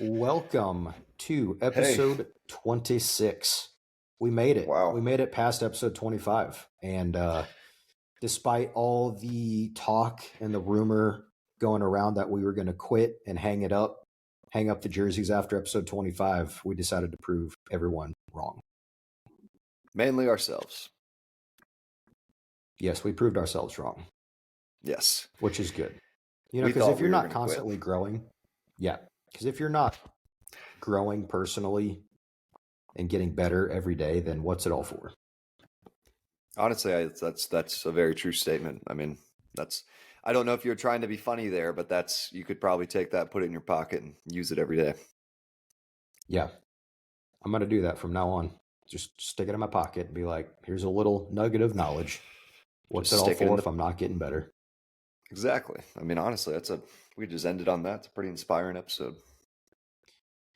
Welcome to Hey, episode 26. We made it. We wow. made it past episode 25. And despite all the talk and the rumor going around that we were going to quit and hang up the jerseys after episode 25, we decided to prove everyone wrong. Mainly ourselves. Yes, we proved ourselves wrong, Yes. which is good. We Because thought if you're we were not going to quit. constantly growing, yeah, because if you're not growing personally and getting better every day, then what's it all for? Honestly, that's a very true statement. I mean, that's I don't know if you're trying to be funny there, but that's you could probably take that, put it in your pocket and use it every day. Yeah, I'm going to do that from now on. Just stick it in my pocket and be like, here's a little nugget of knowledge. What's Just it all stick it for in the if I'm not getting better? Exactly. I mean, honestly, we just ended on that. It's a pretty inspiring episode.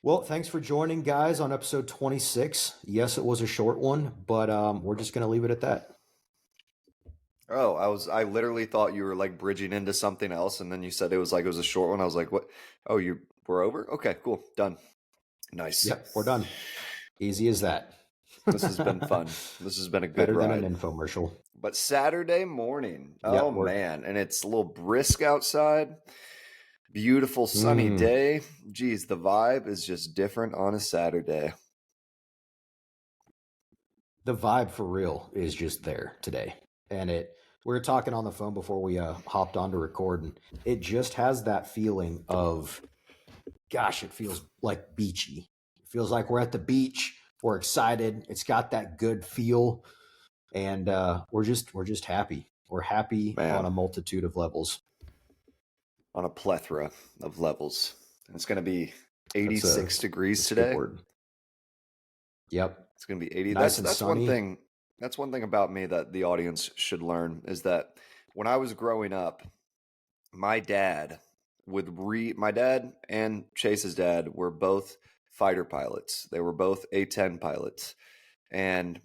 Well, thanks for joining, guys, on episode 26. Yes, it was a short one, but we're just going to leave it at that. Oh, I literally thought you were like bridging into something else, and then you said it was a short one. I was like, what? Oh, we're over? Okay, cool. Done. Nice. Yep, we're done. Easy as that. This has been fun. This has been a good Better than an ride. infomercial. But Saturday morning, oh Yep, we're. man, and it's a little brisk outside. Beautiful sunny Mm, day. Geez, the vibe is just different on a Saturday. the vibe for real is just there today. And we were talking on the phone before we hopped on to record, and it just has that feeling of, gosh, it feels like beachy. It feels like we're at the beach. We're excited. It's got that good feel, and we're just happy. We're happy on Man, a multitude of levels. on a plethora of levels. And it's going to be That's 86 a degrees skip today. word. Yep, It's going to be 80. nice and That's one sunny. thing. That's one thing about me that the audience should learn is that when I was growing up, my dad my dad and Chase's dad were both fighter pilots. They were both A-10 pilots. And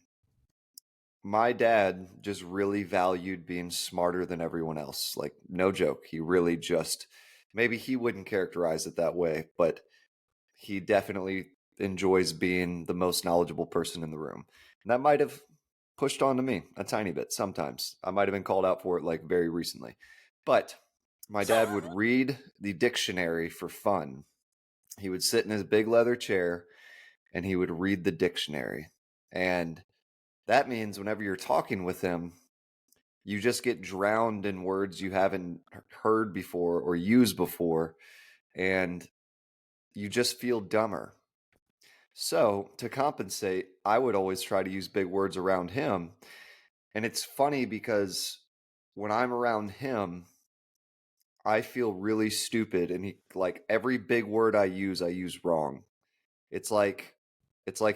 my dad just really valued being smarter than everyone else. Like, no joke. He really just, maybe he wouldn't characterize it that way, but he definitely enjoys being the most knowledgeable person in the room. And that might have pushed on to me a tiny bit sometimes. I might have been called out for it like very recently. But my dad would read the dictionary for fun. He would sit in his big leather chair and he would read the dictionary. And that means whenever you're talking with him, you just get drowned in words you haven't heard before or used before, and you just feel dumber. So, to compensate, I would always try to use big words around him. And it's funny because when I'm around him, I feel really stupid, and he like every big word I use wrong. It's like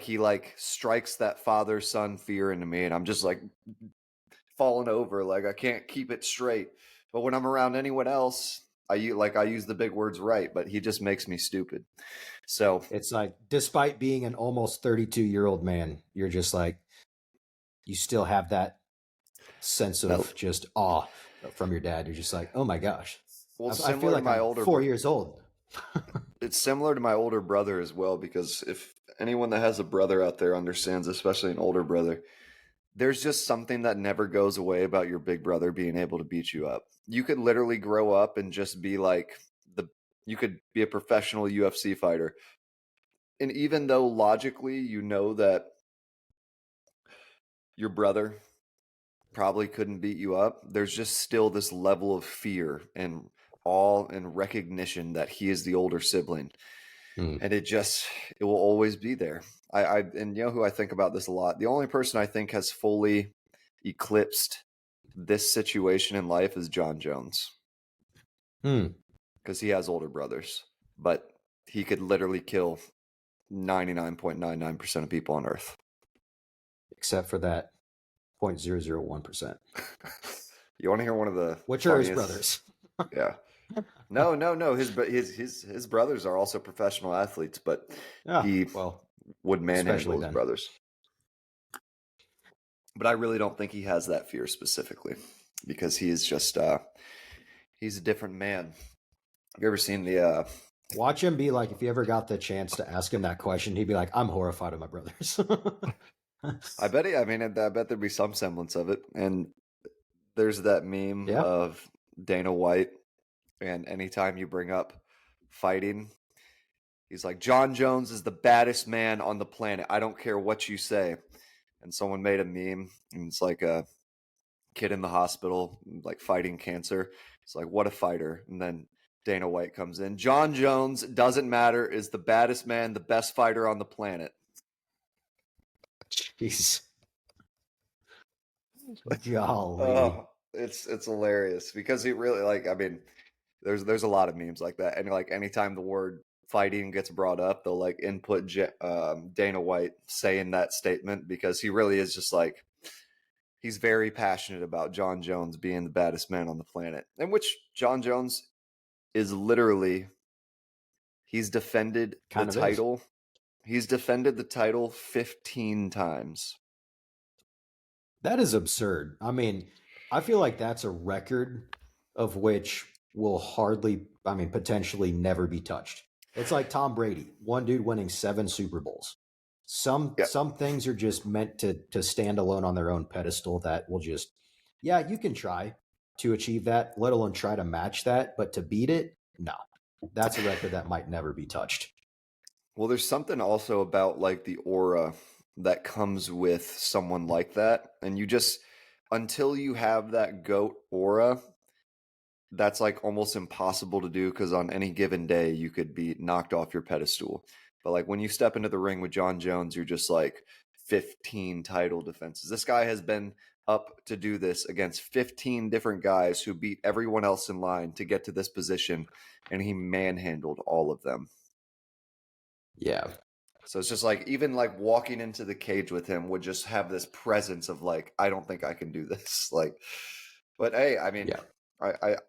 he like strikes that father son fear into me, and I'm just like falling over, like I can't keep it straight. But when I'm around anyone else, I use the big words right, but he just makes me stupid. So It's like, despite being an almost 32-year-old man, you're just like, you still have that sense that of just awe from your dad. You're just like, oh my gosh, well, I feel similar to like my I'm older 4 years old. it's similar to my older brother as well, because if anyone that has a brother out there understands, especially an older brother, there's just something that never goes away about your big brother being able to beat you up. You could literally grow up and just be like the you could be a professional UFC fighter. And even though logically you know that your brother probably couldn't beat you up, there's just still this level of fear and awe and recognition that he is the older sibling. Hmm. And it will always be there. And you know who I think about this a lot? The only person I think has fully eclipsed this situation in life is Jon Jones, Hmm. because he has older brothers, but he could literally kill 99.99% of people on earth. Except for that 0.001%, You want to hear one of the which are his funniest? brothers. Yeah. No. His brothers are also professional athletes, but Yeah, he well, would especially manhandle his then. brothers. But I really don't think he has that fear specifically, because he is just he's a different man. Have you ever seen Watch him be like, if you ever got the chance to ask him that question, he'd be like, I'm horrified of my brothers. I bet. I mean, I bet there'd be some semblance of it. And there's that meme Yeah. of Dana White, and anytime you bring up fighting, he's like, Jon Jones is the baddest man on the planet. I don't care what you say. And someone made a meme, and it's like a kid in the hospital, like fighting cancer. It's like, what a fighter. And then Dana White comes in. Jon Jones, doesn't matter, is the baddest man, the best fighter on the planet. Jeez. Golly. Oh, it's hilarious because he really like. I mean, there's a lot of memes like that, and like anytime the word fighting gets brought up, they'll like input Dana White saying that statement because he really is just like he's very passionate about Jon Jones being the baddest man on the planet, and which Jon Jones is literally he's defended the Kind of is. title. He's defended the title 15 times. That is absurd. I mean, I feel like that's a record of which will hardly, I mean, potentially never be touched. It's like Tom Brady, one dude winning 7 Super Bowls. Yeah. Some things are just meant to stand alone on their own pedestal that will just, yeah, you can try to achieve that, let alone try to match that, but to beat it, no. That's a record that might never be touched. Well, there's something also about like the aura that comes with someone like that. And you just, until you have that GOAT aura, that's like almost impossible to do because on any given day, you could be knocked off your pedestal. But like when you step into the ring with Jon Jones, you're just like 15 title defenses. This guy has been up to do this against 15 different guys who beat everyone else in line to get to this position, and he manhandled all of them. Yeah. So it's just like even like walking into the cage with him would just have this presence of like, I don't think I can do this. Like, but hey, I mean, Yeah.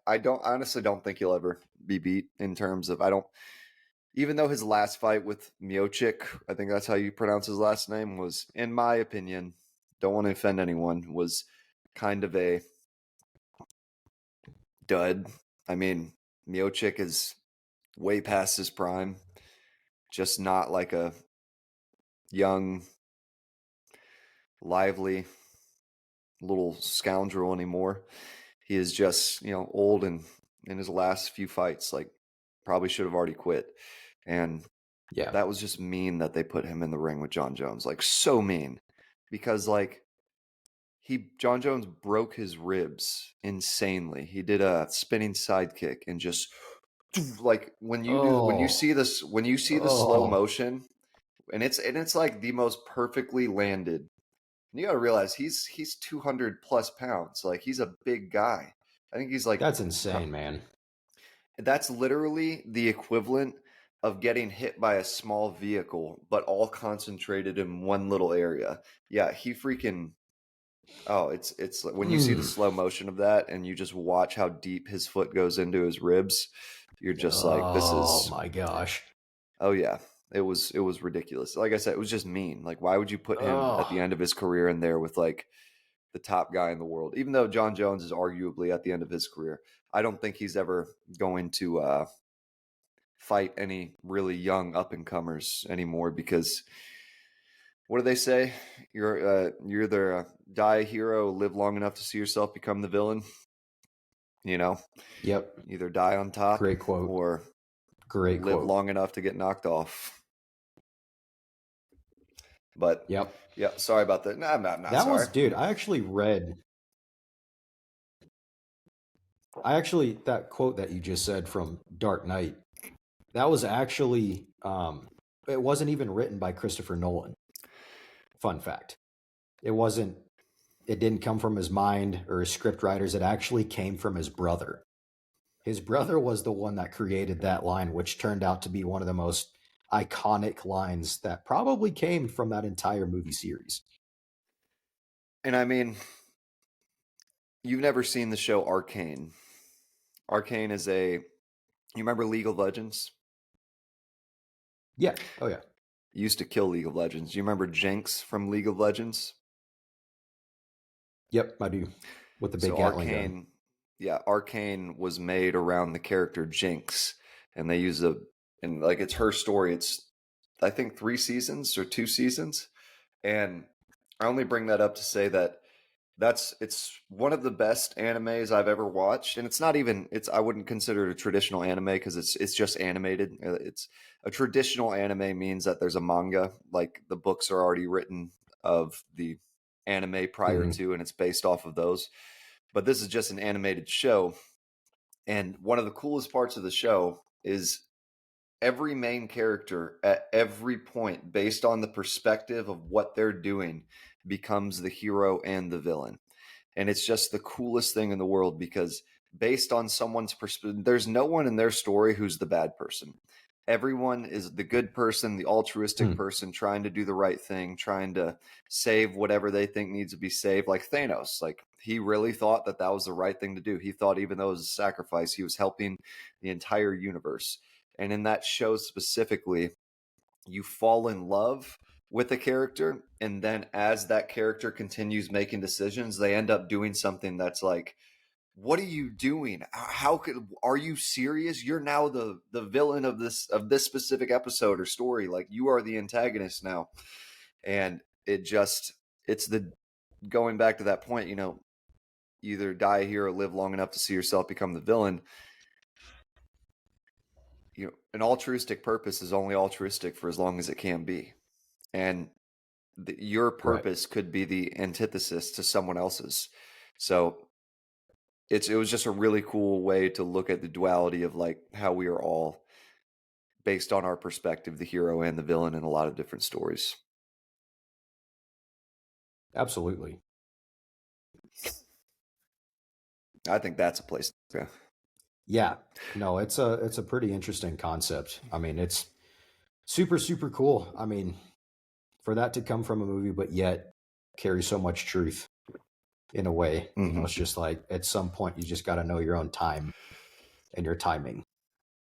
I don't honestly don't think he'll ever be beat in terms of I don't even though his last fight with Miocic, I think that's how you pronounce his last name, was, in my opinion, don't want to offend anyone, was kind of a dud. I mean, Miocic is way past his prime, just not like a young, lively little scoundrel anymore. He is just, old and in his last few fights, like probably should have already quit. And Yeah. that was just mean that they put him in the ring with Jon Jones. Like so mean. Because like Jon Jones broke his ribs insanely. He did a spinning sidekick and just like when you Oh. see this when you see the slow Oh. motion and it's like the most perfectly landed. You got to realize he's 200 plus pounds. Like he's a big guy. I think he's like That's insane, man. that's literally the equivalent of getting hit by a small vehicle, but all concentrated in one little area. Yeah, he freaking. Oh, it's like when you see the Mm. slow motion of that, and you just watch how deep his foot goes into his ribs. You're just like, this Oh is. my gosh. Oh yeah, it was ridiculous. Like I said, it was just mean. Like, why would you put him at the Oh. end of his career in there with like the top guy in the world? Even though Jon Jones is arguably at the end of his career, I don't think he's ever going to fight any really young up and comers anymore because what do they say? You're either die a hero, live long enough to see yourself become the villain. You know, Yep. either die on top Great quote. or Great live quote. long enough to get knocked off. But Yep. yeah, sorry about that. No, I'm not That was, sorry. dude, that quote that you just said from Dark Knight, that was actually, it wasn't even written by Christopher Nolan. Fun fact. It wasn't, it didn't come from his mind or his script writers. It actually came from his brother. His brother was the one that created that line, which turned out to be one of the most iconic lines that probably came from that entire movie series. And I mean, you've never seen the show Arcane. Arcane is you remember League of Legends? Yeah. Oh, yeah. Used to kill League of Legends. You remember Jinx from League of Legends? Yep, I do. With the big So Gatling gun. Arcane, yeah, Arcane was made around the character Jinx, and they use a and like it's her story. It's I think 3 seasons or 2 seasons, and I only bring that up to say that it's one of the best animes I've ever watched, and it's not even it's I wouldn't consider it a traditional anime because it's just animated. It's a traditional anime means that there's a manga, like the books are already written of the anime prior Hmm. to, and it's based off of those. But this is just an animated show, and one of the coolest parts of the show is every main character at every point, based on the perspective of what they're doing, becomes the hero and the villain. And it's just the coolest thing in the world because based on someone's perspective, there's no one in their story who's the bad person. Everyone is the good person, the altruistic Hmm. person trying to do the right thing, trying to save whatever they think needs to be saved, like Thanos. Like he really thought that that was the right thing to do. He thought even though it was a sacrifice, he was helping the entire universe. And in that show specifically, you fall in love with a character, and then as that character continues making decisions, they end up doing something that's like, what are you doing? How could Are you serious? You're now the villain of this specific episode or story. Like you are the antagonist now. And it's the going back to that point, either die here or live long enough to see yourself become the villain. An altruistic purpose is only altruistic for as long as it can be. And your Right. purpose could be the antithesis to someone else's. So it was just a really cool way to look at the duality of like how we are all based on our perspective, the hero and the villain in a lot of different stories. Absolutely. I think that's a place to go. Yeah. No, it's a pretty interesting concept. I mean, it's super super cool. I mean, for that to come from a movie, but yet carry so much truth in a way. Mm-hmm. It's just like at some point you just got to know your own time and your timing.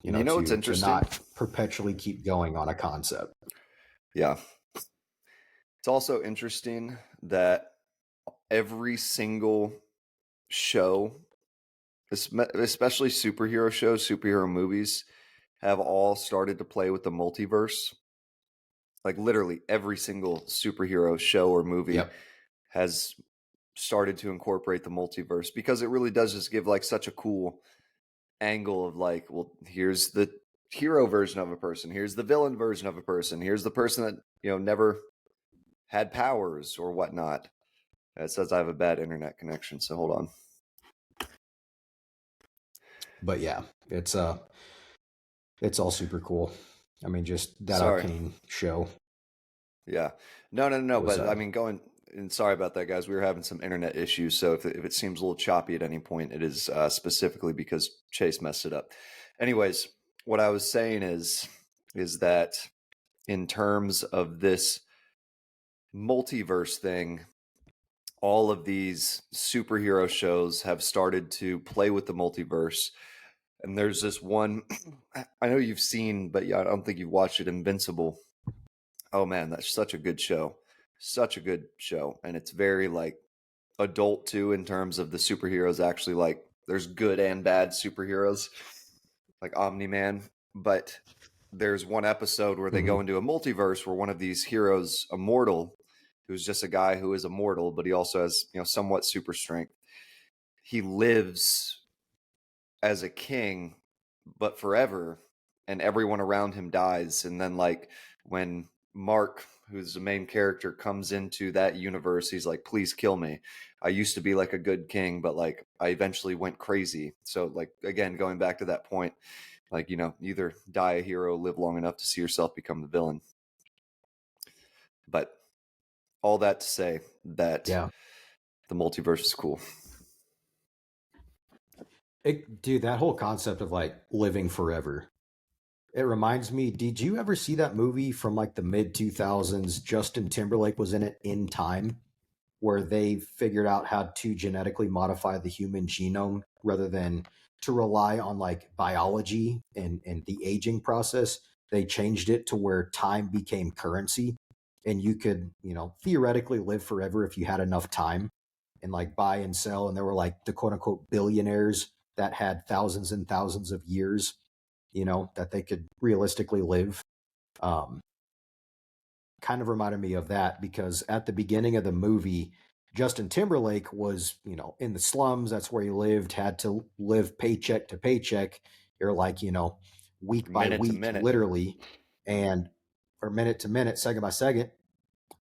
You know what's To interesting? not perpetually keep going on a concept. Yeah. It's also interesting that every single show, especially superhero shows, superhero movies, have all started to play with the multiverse. Like literally every single superhero show or movie Yep. has started to incorporate the multiverse because it really does just give like such a cool angle of like, well, here's the hero version of a person, here's the villain version of a person, here's the person that never had powers or whatnot. It says I have a bad internet connection, so hold on. But yeah, it's all super cool. I mean, just that Sorry. Arcane show Yeah. No. was But I mean, going and sorry about that, guys. We were having some internet issues, so if it seems a little choppy at any point, it is specifically because Chase messed it up. Anyways, what I was saying is that in terms of this multiverse thing, all of these superhero shows have started to play with the multiverse. And there's this one I know you've seen, but yeah, I don't think you've watched it, Invincible. Oh man, that's such a good show. Such a good show. And it's very like adult too in terms of the superheroes actually like there's good and bad superheroes like Omni-Man, but there's one episode where they hmm go into a multiverse where one of these heroes, immortal, who's just a guy who is immortal, but he also has, somewhat super strength. He lives as a king, but forever, and everyone around him dies. And then, like, when Mark, who's the main character, comes into that universe, he's like, please kill me. I used to be like a good king, but like, I eventually went crazy. So, like, again, going back to that point, like, either die a hero, live long enough to see yourself become the villain. But all that to say that Yeah. the multiverse is cool. Dude, that whole concept of like living forever. It reminds me, did you ever see that movie from like the mid 2000s? Justin Timberlake was in it, In Time, where they figured out how to genetically modify the human genome rather than to rely on like biology and the aging process. They changed it to where time became currency and you could, theoretically live forever if you had enough time and like buy and sell. And there were like the quote unquote billionaires that had thousands and thousands of years. that they could realistically live. Um, Kind of reminded me of that because at the beginning of the movie, Justin Timberlake was, in the slums. That's where he lived, had to live paycheck to paycheck. You're like, week by Minute to week, minute. literally, and or minute to minute, second by second.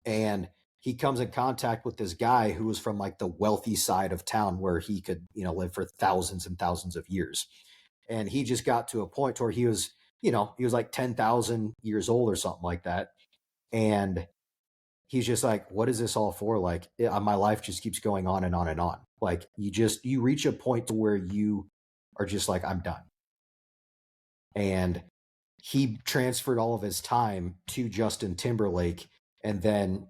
And he comes in contact with this guy who was from like the wealthy side of town where he could, live for thousands and thousands of years. And he just got to a point where he was like 10,000 years old or something like that. And he's just like, what is this all for? Like, my life just keeps going on and on and on. Like, you reach a point to where you are just like, I'm done. And he transferred all of his time to Justin Timberlake, and then,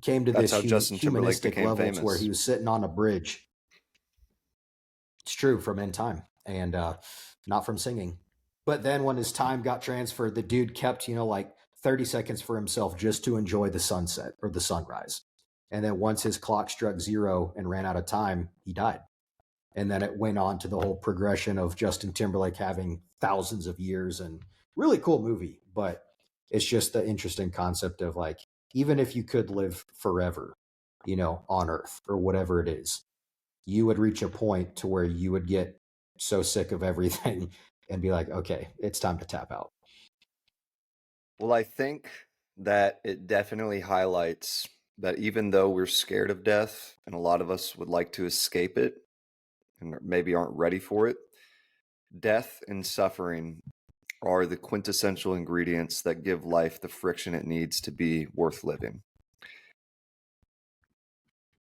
came to That's this how Justin Timberlake humanistic became level to where he famous. was sitting on a bridge. It's true, from in time, and not from singing. But then when his time got transferred, the dude kept, like 30 seconds for himself just to enjoy the sunset or the sunrise. And then once his clock struck zero and ran out of time, he died. And then it went on to the whole progression of Justin Timberlake having thousands of years, and really cool movie. But it's just the interesting concept of like, even if you could live forever, on Earth or whatever it is, you would reach a point to where you would get so sick of everything and be like, okay, it's time to tap out. Well, I think that it definitely highlights that even though we're scared of death and a lot of us would like to escape it and maybe aren't ready for it, death and suffering are the quintessential ingredients that give life the friction it needs to be worth living.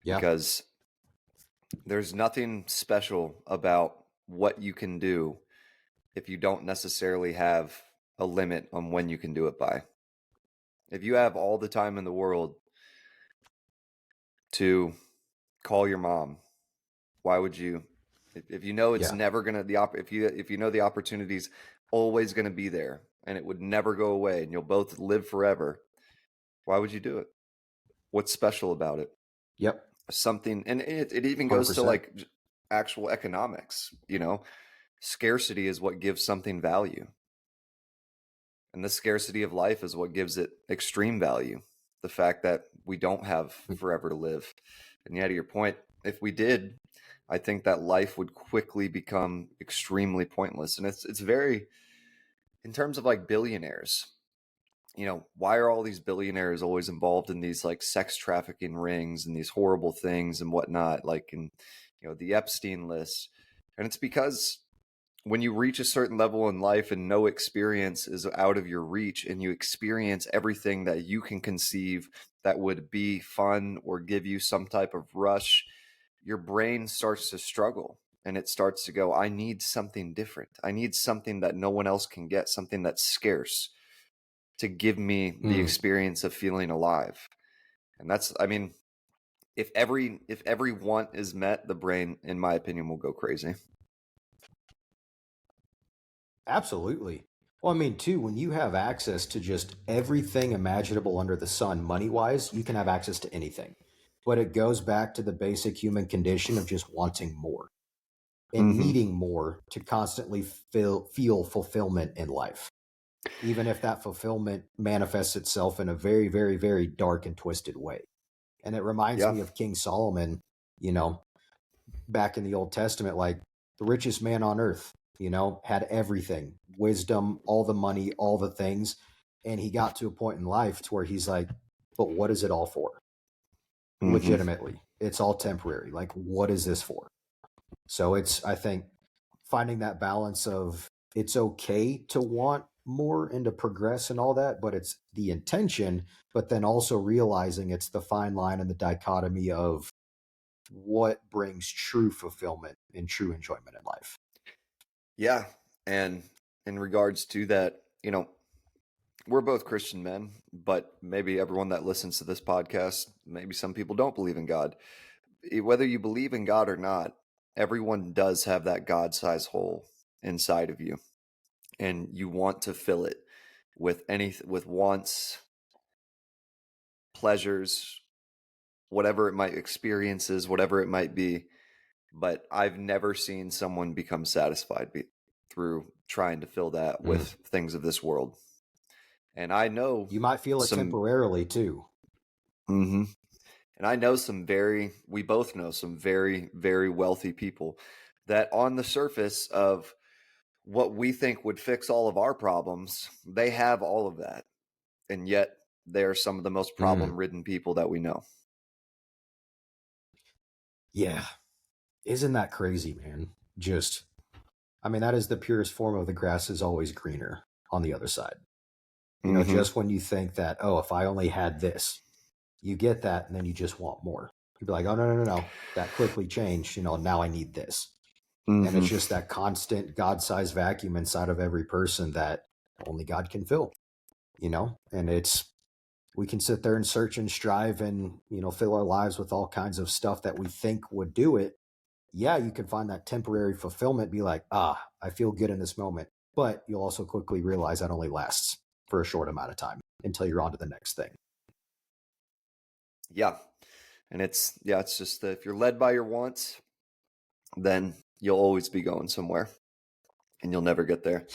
Yeah. Because there's nothing special about what you can do if you don't necessarily have a limit on when you can do it by. If you have all the time in the world to call your mom, why would you? If you know it's Yeah. never gonna if you know the opportunity's always gonna be there and it would never go away and you'll both live forever, why would you do it? What's special about it? Yep. Something, and it even goes to 100%. like actual economics. Scarcity is what gives something value, and the scarcity of life is what gives it extreme value. The fact that we don't have forever to live, and yet to your point, if we did, I think that life would quickly become extremely pointless. And it's very, in terms of like billionaires, why are all these billionaires always involved in these like sex trafficking rings and these horrible things and whatnot, like in, the Epstein list? And it's because when you reach a certain level in life and no experience is out of your reach and you experience everything that you can conceive that would be fun or give you some type of rush, your brain starts to struggle and it starts to go, I need something different. I need something that no one else can get, something that's scarce to give me the Mm. experience of feeling alive. And that's, I mean, if every want is met, the brain, in my opinion, will go crazy. Absolutely. Well, I mean, too, when you have access to just everything imaginable under the sun, money wise, you can have access to anything. But it goes back to the basic human condition of just wanting more and Mm-hmm. needing more to constantly feel fulfillment in life, even if that fulfillment manifests itself in a very, very, very dark and twisted way. And it reminds Yeah. me of King Solomon, you know, back in the Old Testament, like the richest man on earth, had everything, wisdom, all the money, all the things. And he got to a point in life to where he's like, but what is it all for? Mm-hmm. Legitimately, it's all temporary. Like, what is this for? So I think, finding that balance of it's okay to want more and to progress and all that, but it's the intention, but then also realizing it's the fine line and the dichotomy of what brings true fulfillment and true enjoyment in life. Yeah. And in regards to that, we're both Christian men, but maybe everyone that listens to this podcast, maybe some people don't believe in God. Whether you believe in God or not, everyone does have that God-sized hole inside of you, and you want to fill it with wants, pleasures, whatever it might experiences, whatever it might be. But I've never seen someone become satisfied through trying to fill that with things of this world. And I know You might feel it temporarily too. Mm-hmm. And I know we both know some very, very wealthy people that on the surface of what we think would fix all of our problems, they have all of that. And yet they're some of the most problem-ridden people that we know. Yeah. Isn't that crazy, man? That is the purest form of the grass is always greener on the other side. Just when you think that, oh, if I only had this, you get that, and then you just want more. You'd be like, oh, no. That quickly changed. Now I need this. And it's just that constant God-sized vacuum inside of every person that only God can fill, and we can sit there and search and strive and, fill our lives with all kinds of stuff that we think would do it. Yeah, you can find that temporary fulfillment, be like, I feel good in this moment. But you'll also quickly realize that only lasts for a short amount of time until you're on to the next thing. Yeah. And it's just that if you're led by your wants, then you'll always be going somewhere and you'll never get there.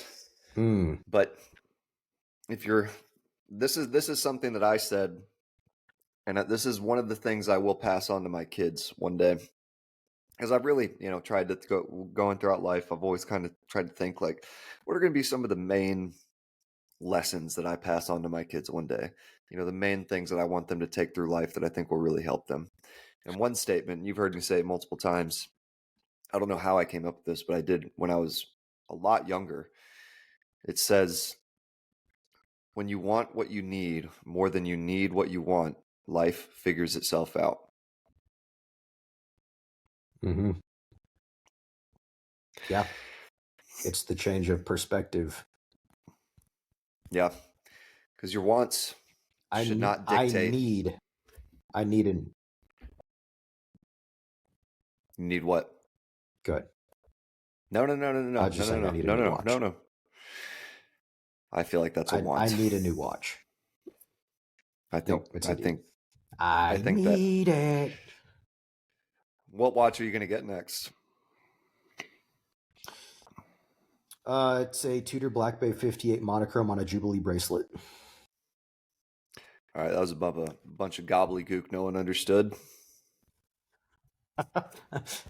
But if this is something that I said, and this is one of the things I will pass on to my kids one day. Because I've really, tried to going throughout life, I've always kind of tried to think like, what are going to be some of the main lessons that I pass on to my kids one day? The main things that I want them to take through life that I think will really help them. And one statement, you've heard me say it multiple times, I don't know how I came up with this, but I did when I was a lot younger. It says, when you want what you need more than you need what you want, life figures itself out. Yeah. It's the change of perspective. Yeah. Because your wants should not dictate. I need an. You need what? Good. No. I was just saying I need a new watch. No. I feel like that's a want. I need a new watch. I think need it. What watch are you going to get next? It's a Tudor Black Bay 58 monochrome on a Jubilee bracelet. All right, that was a bunch of gobbledygook no one understood.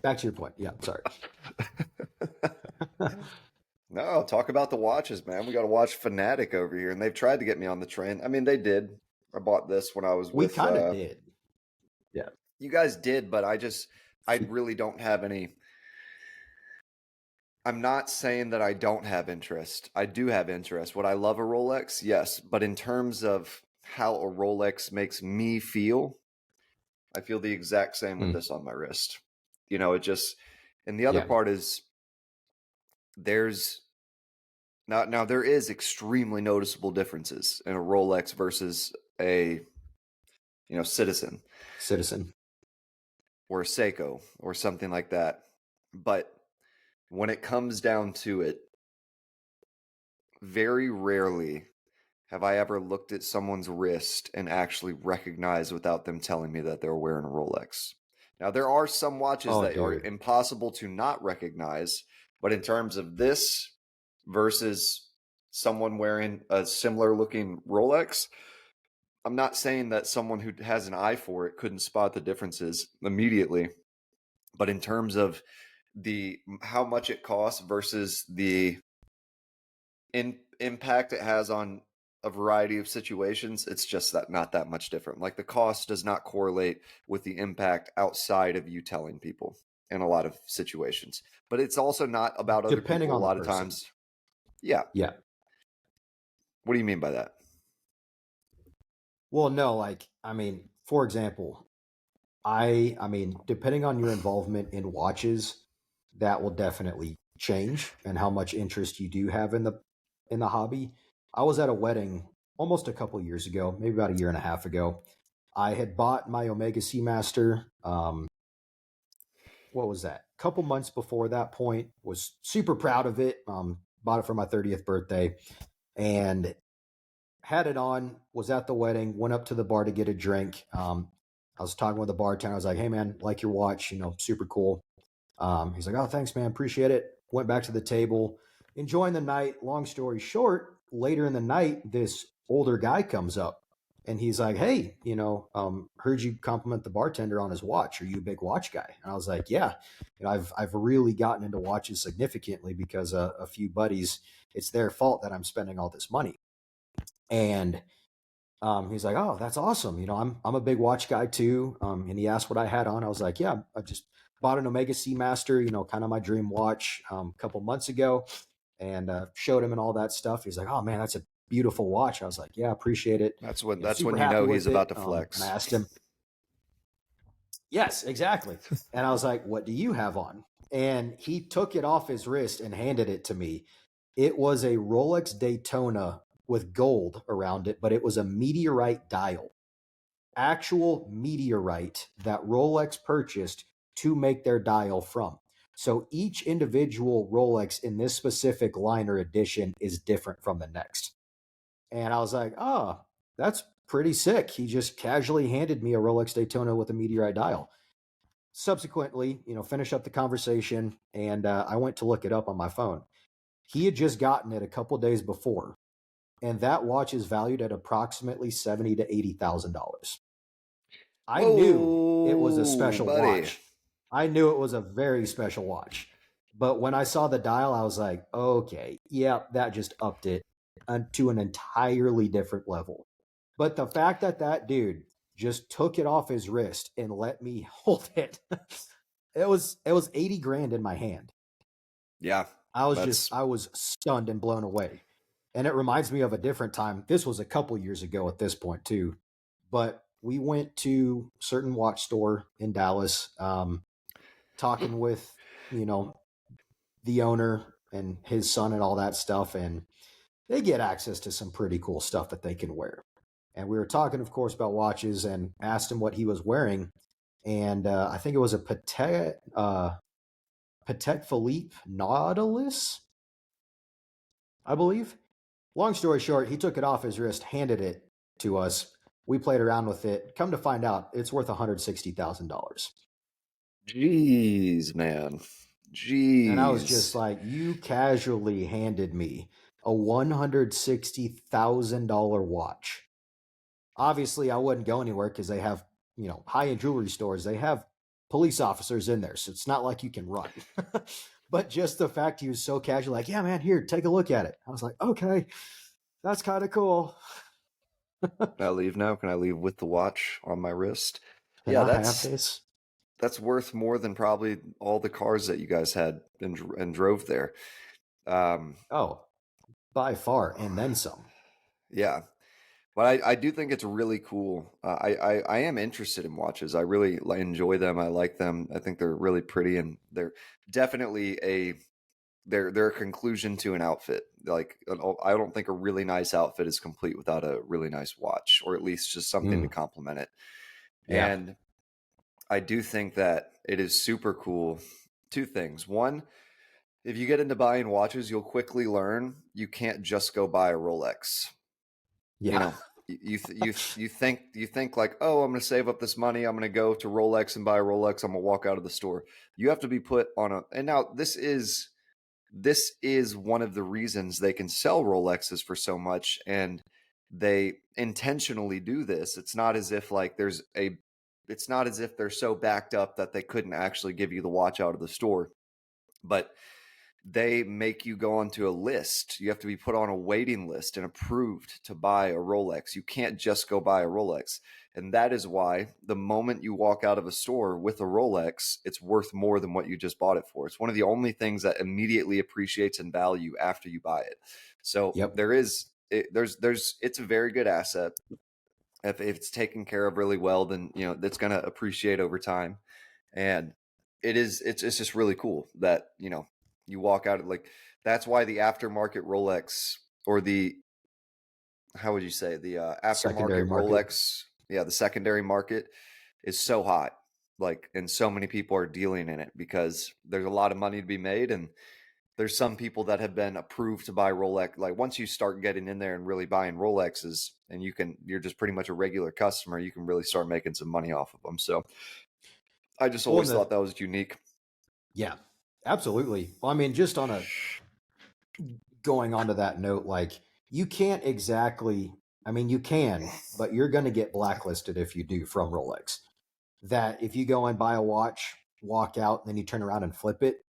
Back to your point. Yeah, sorry. No, talk about the watches, man. We got to watch Fanatic over here, and they've tried to get me on the train. I mean, they did. I bought this when I was We kind of did. Yeah. You guys did, but I really don't have any. I'm not saying that I don't have interest. I do have interest. Would I love a Rolex? Yes. But in terms of how a Rolex makes me feel, I feel the exact same with this on my wrist. It just, and the other part is there is extremely noticeable differences in a Rolex versus a, Citizen or a Seiko or something like that. But when it comes down to it, very rarely have I ever looked at someone's wrist and actually recognized without them telling me that they're wearing a Rolex. Now, there are some watches that are impossible to not recognize, but in terms of this versus someone wearing a similar looking Rolex, I'm not saying that someone who has an eye for it couldn't spot the differences immediately, but in terms of how much it costs versus the impact it has on a variety of situations, it's just not that much different. Like the cost does not correlate with the impact outside of you telling people in a lot of situations. But it's also not about other Depending people on a lot the of person. times. Yeah. Yeah. What do you mean by that? Well, no, for example, depending on your involvement in watches, that will definitely change and how much interest you do have in the hobby. I was at a wedding almost a couple years ago, maybe about a year and a half ago. I had bought my Omega Seamaster. What was that? A couple months before that point, was super proud of it. Bought it for my 30th birthday and had it on, was at the wedding, went up to the bar to get a drink. I was talking with the bartender. I was like, hey man, like your watch, super cool. He's like, oh, thanks, man. Appreciate it. Went back to the table. enjoying the night. Long story short, later in the night, this older guy comes up and he's like, "Hey, heard you compliment the bartender on his watch. Are you a big watch guy?" And I was like, "Yeah, I've really gotten into watches significantly because a few buddies, it's their fault that I'm spending all this money." And he's like, "Oh, that's awesome. I'm a big watch guy too." And he asked what I had on. I was like, "Yeah, I just bought an Omega Seamaster, kind of my dream watch, a couple months ago," and showed him and all that stuff. He's like, "Oh man, that's a beautiful watch." I was like, "Yeah, appreciate it. That's Super when you happy know he's with about it." to And I flex. asked him, "Yes, exactly." And I was like, "What do you have on?" And he took it off his wrist and handed it to me. It was a Rolex Daytona with gold around it, but it was a meteorite dial, actual meteorite that Rolex purchased to make their dial from. So each individual Rolex in this specific line or edition is different from the next. And I was like, "Oh, that's pretty sick." He just casually handed me a Rolex Daytona with a meteorite dial. Subsequently, finish up the conversation, and I went to look it up on my phone. He had just gotten it a couple days before, and that watch is valued at approximately $70,000 to $80,000. I knew it was a Whoa, special buddy. watch. I knew it was a very special watch. But when I saw the dial, I was like, "Okay, yeah, that just upped it to an entirely different level." But the fact that that dude just took it off his wrist and let me hold it, it was 80 grand in my hand. Yeah, that's I was stunned and blown away. And it reminds me of a different time. This was a couple years ago at this point too. But we went to a certain watch store in Dallas, talking with, you know, the owner and his son and all that stuff. And they get access to some pretty cool stuff that they can wear. And we were talking, of course, about watches and asked him what he was wearing. And I think it was a Patek Philippe Nautilus, I believe. Long story short, he took it off his wrist, handed it to us. We played around with it. Come to find out, it's worth $160,000. jeez, man. And I was just Jeez. like, "You casually handed me a $160,000 watch." Obviously, I wouldn't go anywhere because they have, high end jewelry stores. They have police officers in there. So it's not like you can run. But just the fact he was so casual, like, "Yeah, man, here, take a look at it." I was like, "Okay, that's kind of cool." Can I leave now? Can I leave with the watch on my wrist? Can Yeah, I have that's this? that's worth more than probably all the cars that you guys had and drove there. Um, Oh, by far, and then some. yeah, but I do think it's really cool. I am interested in watches. I really enjoy them. I like them. I think they're really pretty, and they're definitely they're a conclusion to an outfit. Like I don't think a really nice outfit is complete without a really nice watch, or at least just something to Mm, complement it. yeah. And I do think that it is super cool. Two things. One, if you get into buying watches, you'll quickly learn you can't just go buy a Rolex. You Yeah. know, you think like, oh, I'm going to save up this money. I'm going to go to Rolex and buy a Rolex. I'm going to walk out of the store. You have to be put on a. And now this is one of the reasons they can sell Rolexes for so much, and they intentionally do this. It's not as if they're so backed up that they couldn't actually give you the watch out of the store, but they make you go onto a list. You have to be put on a waiting list and approved to buy a Rolex. You can't just go buy a Rolex. And that is why the moment you walk out of a store with a Rolex, it's worth more than what you just bought it for. It's one of the only things that immediately appreciates in value after you buy it. So Yep. it's a very good asset. If it's taken care of really well, then that's going to appreciate over time. And it's just really cool that you walk out like that's why the aftermarket Rolex, or the, how would you say, the Secondary aftermarket market. Rolex, yeah, the secondary market is so hot, like, and so many people are dealing in it because there's a lot of money to be made. And there's some people that have been approved to buy Rolex. Like once you start getting in there and really buying Rolexes, and you're just pretty much a regular customer, you can really start making some money off of them. So I just Well, in always the thought that was unique. yeah, absolutely. Well, I mean, just on a going on to that note, like you can't exactly, I mean, you can, but you're going to get blacklisted if you do from Rolex. That if you go and buy a watch, walk out, and then you turn around and flip it,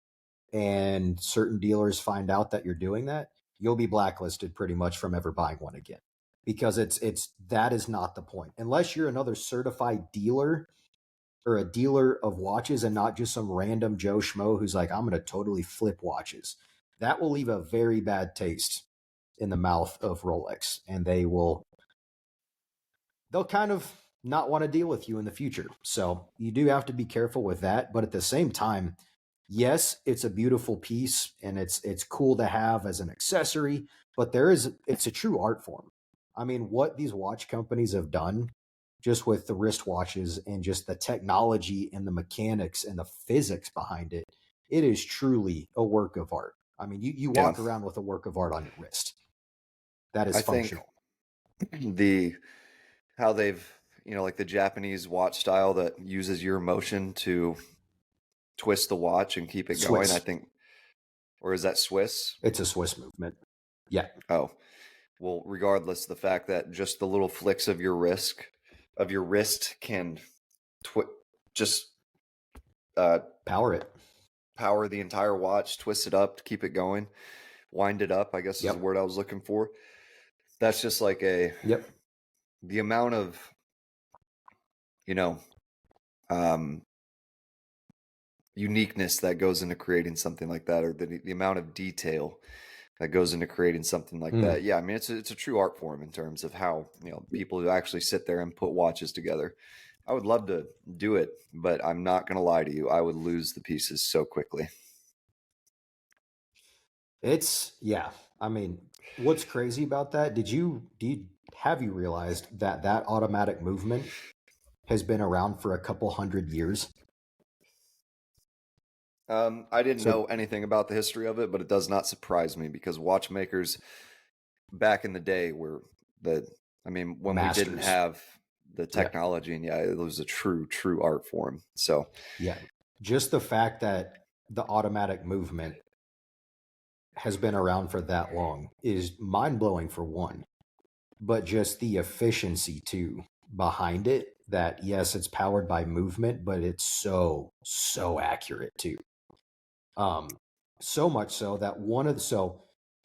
and certain dealers find out that you're doing that, you'll be blacklisted pretty much from ever buying one again. Because it's that is not the point. Unless you're another certified dealer or a dealer of watches and not just some random Joe Schmo who's like, I'm going to totally flip watches. That will leave a very bad taste in the mouth of Rolex, and they'll kind of not want to deal with you in the future. So you do have to be careful with that. But at the same time, yes, it's a beautiful piece and it's cool to have as an accessory, but it's a true art form. I mean, what these watch companies have done just with the wristwatches and just the technology and the mechanics and the physics behind it, it is truly a work of art. I mean, you Yeah. walk around with a work of art on your wrist. That is I think functional. the how they've, like the Japanese watch style that uses your motion to twist the watch and keep it going, I Swiss. think, or is that Swiss? It's a Swiss movement. Yeah. Oh, well, regardless, the fact that just the little flicks of your wrist can just Power it. power the entire watch, twist it up to keep it going, wind it up, I guess is the Yep. word I was looking for. That's just like Yep. the amount of, you know, um, uniqueness that goes into creating something like that, or the amount of detail that goes into creating something like Mm. that. Yeah, I mean, it's a true art form in terms of how, people who actually sit there and put watches together. I would love to do it, but I'm not going to lie to you. I would lose the pieces so quickly. Yeah. I mean, what's crazy about that? Have you realized that that automatic movement has been around for a couple hundred years? I didn't So know anything about the history of it, but it does not surprise me because watchmakers back in the day were the, I mean, when we didn't masters. have the Yeah. technology, and yeah, it was a true art form. So Yeah. Just the fact that the automatic movement has been around for that long is mind blowing for one, but just the efficiency too behind it. That yes, it's powered by movement, but it's so accurate too. Um, so much so that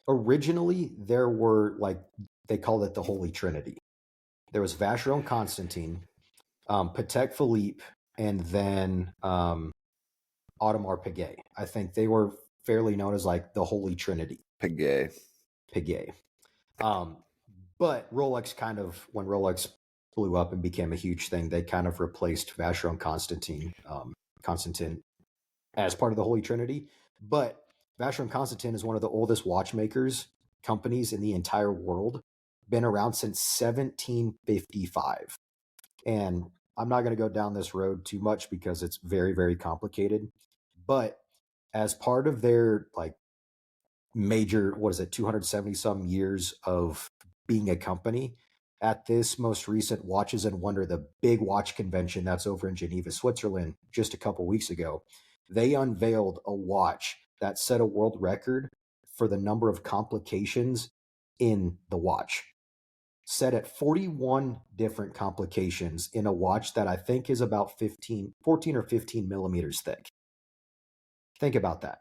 originally there were like they called it the Holy Trinity. There was Vacheron Constantine, Patek Philippe, and then Audemars Piguet. I think they were fairly known as like the Holy Trinity. Piguet. Piguet. Um, but Rolex when Rolex blew up and became a huge thing, they kind of replaced Vacheron Constantin as part of the Holy Trinity. But Vacheron Constantin is one of the oldest watchmakers companies in the entire world, been around since 1755. And I'm not going to go down this road too much because it's very, very complicated. But as part of their like major, 270 some years of being a company, at this most recent Watches and Wonder, the big watch convention that's over in Geneva, Switzerland, just a couple weeks ago, they unveiled a watch that set a world record for the number of complications in the watch. Set at 41 different complications in a watch that I think is about 14 or 15 millimeters thick. Think about that.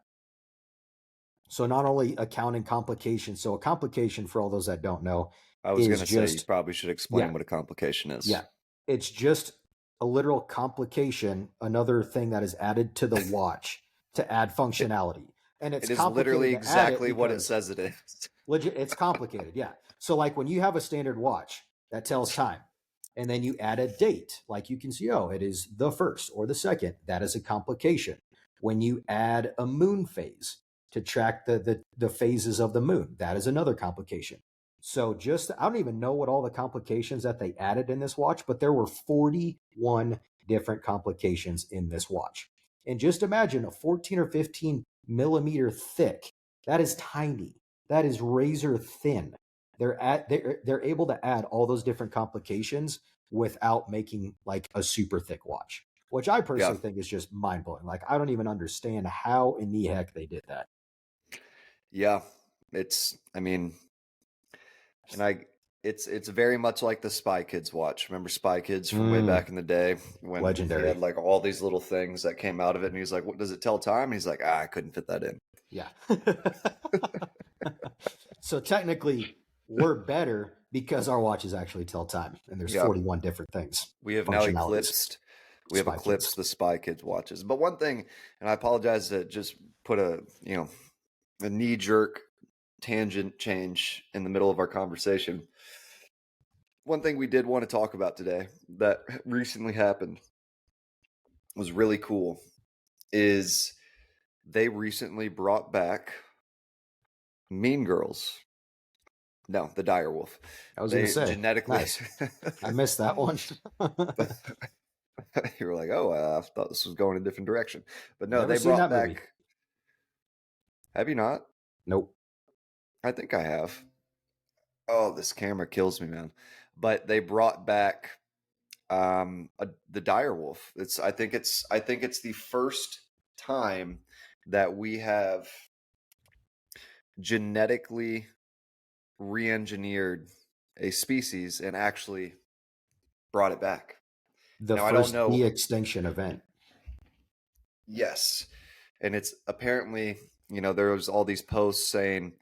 So not only accounting complications, so a complication for all those that don't know I was going is to say you just, probably should explain yeah, what a complication is. yeah. It's just a literal complication, another thing that is added to the watch to add It, functionality. And it's it is literally complicated to add it exactly what it because says it is. legit, it's complicated. Yeah. So like when you have a standard watch that tells time and then you add a date, like you can see, oh, it is the first or the second, that is a complication. When you add a moon phase to track the phases of the moon, that is another complication. So I don't even know what all the complications that they added in this watch, but there were 41 different complications in this watch. And just imagine a 14 or 15 millimeter thick. That is tiny. That is razor thin. They're able to add all those different complications without making like a super thick watch, which I Yeah. personally think is just mind blowing. Like I don't even understand how in the heck they did that. Yeah. I mean, and it's very much like the Spy Kids watch. Remember Spy Kids from way back in the day when he Legendary. had like all these little things that came out of it, and he's like, "What does it tell time?" And he's like, "I couldn't fit that in." Yeah. So technically, we're better because our watches actually tell time, and there's 41 different things. We have now eclipsed. We have Spy eclipsed Kids. the Spy Kids watches. But one thing, and I apologize to just put a knee jerk tangent change in the middle of our conversation. One thing we did want to talk about today that recently happened was really cool is they recently brought back Mean Girls. No, the Dire Wolf. I was going to say, genetically. nice. I missed that one. You were like, oh, I thought this was going a different direction. But no, Never they seen brought that back. movie. Have you not? Nope. I think I have. Oh, this camera kills me, man. But they brought back the Dire Wolf. I think it's the first time that we have genetically re-engineered a species and actually brought it back. The Now, first I don't know. de-extinction event. Yes. And it's apparently, there was all these posts saying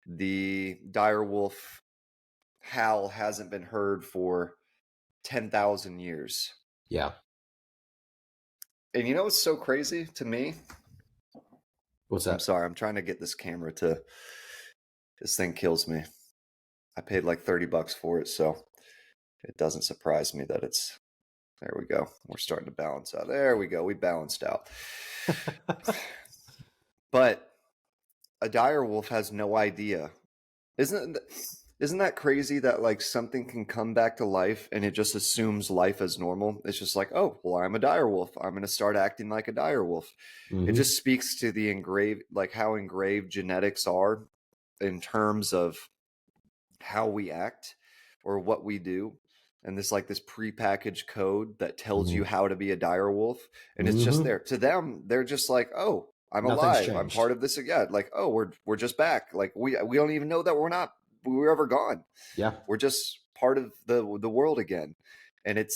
the dire wolf howl hasn't been heard for 10,000 years. Yeah. And you know what's so crazy to me? What's that? I'm sorry, I'm trying to get this camera to. This thing kills me. I paid like $30 for it, so it doesn't surprise me that it's. There we go. We're starting to balance out. There we go. We balanced out. But a dire wolf has no idea. Isn't that crazy that like something can come back to life and it just assumes life as normal? It's just like, oh, well, I'm a dire wolf. I'm going to start acting like a dire wolf. Mm-hmm. It just speaks to the how engraved genetics are in terms of how we act or what we do. And this prepackaged code that tells you how to be a dire wolf. And it's just there. To them, they're just like, oh, I'm alive. I'm part of this again. Like, oh, we're just back. Like we don't even know that we were ever gone. Yeah. We're just part of the world again. And it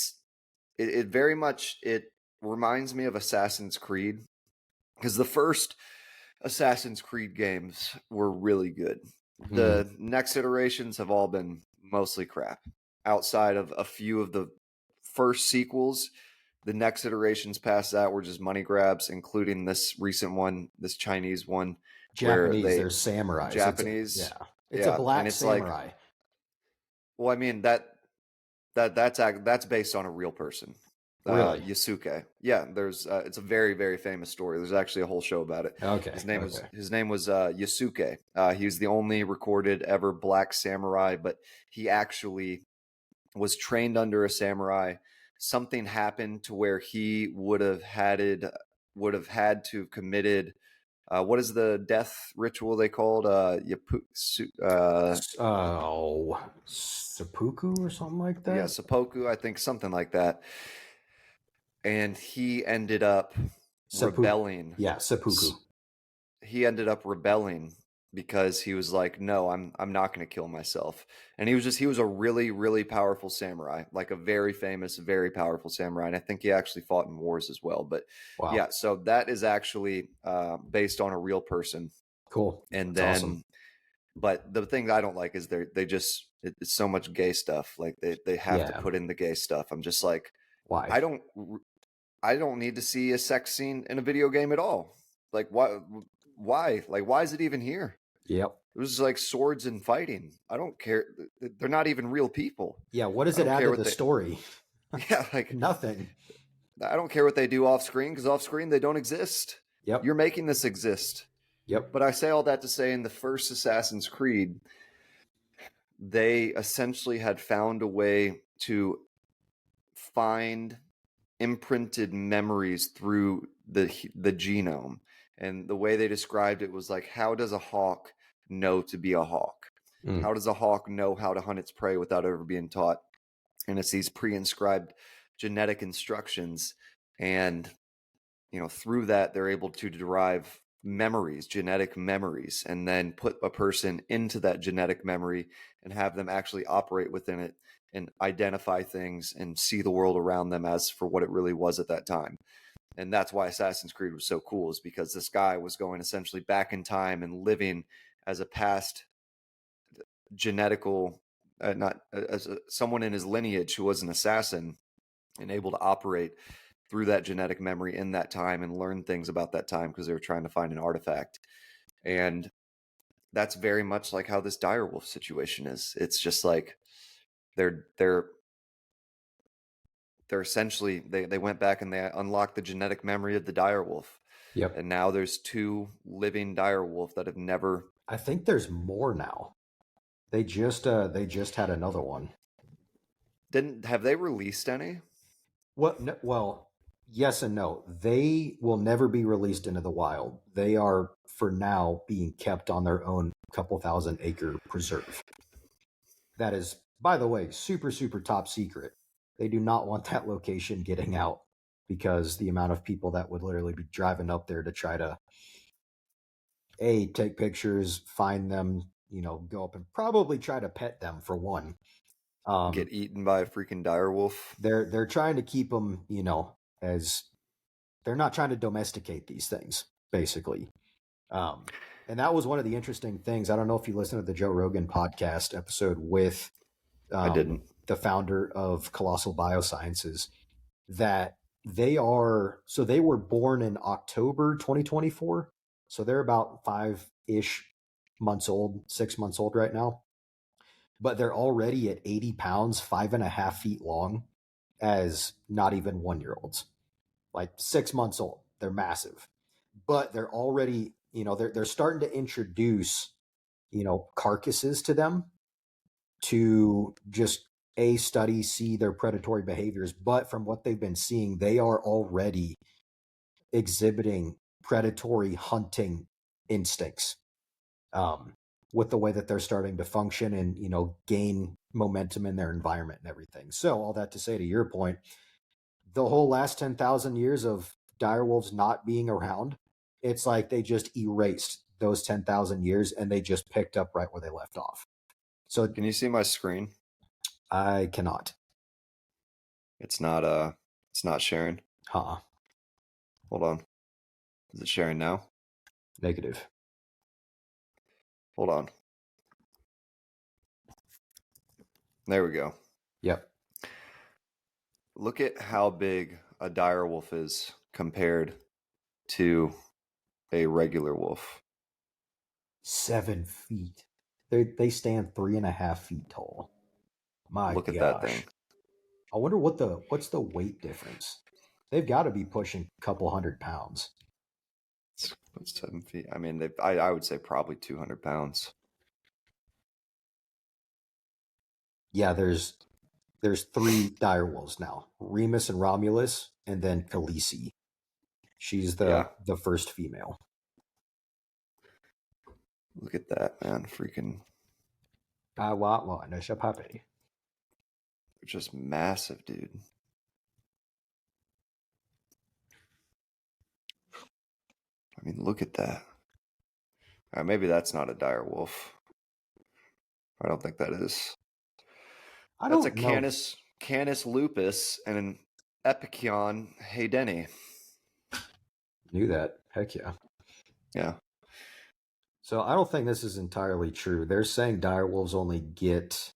very much, it reminds me of Assassin's Creed, because the first Assassin's Creed games were really good. The next iterations have all been mostly crap. Outside of a few of the first sequels, the next iterations past that were just money grabs, including this recent one, this Chinese one. Japanese, they're samurais. Japanese. It's a black samurai. Like, well, I mean, that's based on a real person. Really? Yasuke. Yeah, there's it's a very, very famous story. There's actually a whole show about it. Okay. His name was Yasuke. He was the only recorded ever black samurai, but he actually was trained under a samurai. Something happened to where he would have had to have committed what is the death ritual they called? Seppuku or something like that? Yeah, seppuku, I think, something like that. And he ended up rebelling. Yeah, seppuku. He ended up rebelling because he was like, no, I'm not going to kill myself. And he was a really, really powerful samurai, like a very famous, very powerful samurai. And I think he actually fought in wars as well. But yeah, so that is actually based on a real person. Cool. And That's then, awesome. but the thing I don't like is it's so much gay stuff. Like they have to put in the gay stuff. I'm just like, why? I don't need to see a sex scene in a video game at all. Like why? Like, why is it even here? Yep. It was like swords and fighting. I don't care. They're not even real people. Yeah. What does it add to the story? Yeah. Like nothing. I don't care what they do off screen, because off screen they don't exist. Yep. You're making this exist. Yep. But I say all that to say, in the first Assassin's Creed, they essentially had found a way to find imprinted memories through the genome. And the way they described it was like, how does a hawk know to be a hawk? How does a hawk know how to hunt its prey without ever being taught? And it's these pre-inscribed genetic instructions. And, through that, they're able to derive memories, genetic memories, and then put a person into that genetic memory and have them actually operate within it and identify things and see the world around them as for what it really was at that time. And that's why Assassin's Creed was so cool, is because this guy was going essentially back in time and living as a past genetical, not as someone in his lineage who was an assassin and able to operate through that genetic memory in that time and learn things about that time because they were trying to find an artifact. And that's very much like how this direwolf situation is. It's just like they're essentially they went back and they unlocked the genetic memory of the direwolf. Yep. And now there's 2 living direwolf that have never. I think there's more now. They just had another one. Have they released any? What? No, well, yes and no. They will never be released into the wild. They are, for now, being kept on their own couple thousand acre preserve. That is, by the way, super, super top secret. They do not want that location getting out because the amount of people that would literally be driving up there to try to take pictures, find them, go up and probably try to pet them for one. Get eaten by a freaking direwolf. They're trying to keep them, as they're not trying to domesticate these things, basically. And that was one of the interesting things. I don't know if you listened to the Joe Rogan podcast episode with I didn't. the founder of Colossal Biosciences, that they were born in October 2024. So they're about 5-ish months old, 6 months old right now. But they're already at 80 pounds, 5.5 feet long, as not even 1-year-olds, like 6 months old. They're massive, but they're already, they're starting to introduce, carcasses to them to just study, see their predatory behaviors. But from what they've been seeing, they are already exhibiting predatory hunting instincts, with the way that they're starting to function and, gain momentum in their environment and everything. So all that to say, to your point, the whole last 10,000 years of direwolves not being around, it's like they just erased those 10,000 years and they just picked up right where they left off. So Can you see my screen? I cannot. It's not sharing. Huh. Hold on. Is it sharing now? Negative. Hold on. There we go. Yep. Look at how big a direwolf is compared to a regular wolf. 7 feet. They stand 3.5 feet tall. My Look gosh. at that thing. I wonder what's the weight difference. They've got to be pushing a couple 100 pounds. It's 7 feet. I mean, I would say probably 200 pounds. Yeah, there's 3 direwolves now: Remus and Romulus, and then Khaleesi. She's the first female. Look at that, man! Freaking. I want a puppy. They're just massive, dude. I mean, look at that. Maybe that's not a direwolf. I don't think that is. That's a Canis lupus and an Epicyon haydeni. Knew that. Heck yeah. Yeah. So I don't think this is entirely true. They're saying direwolves only get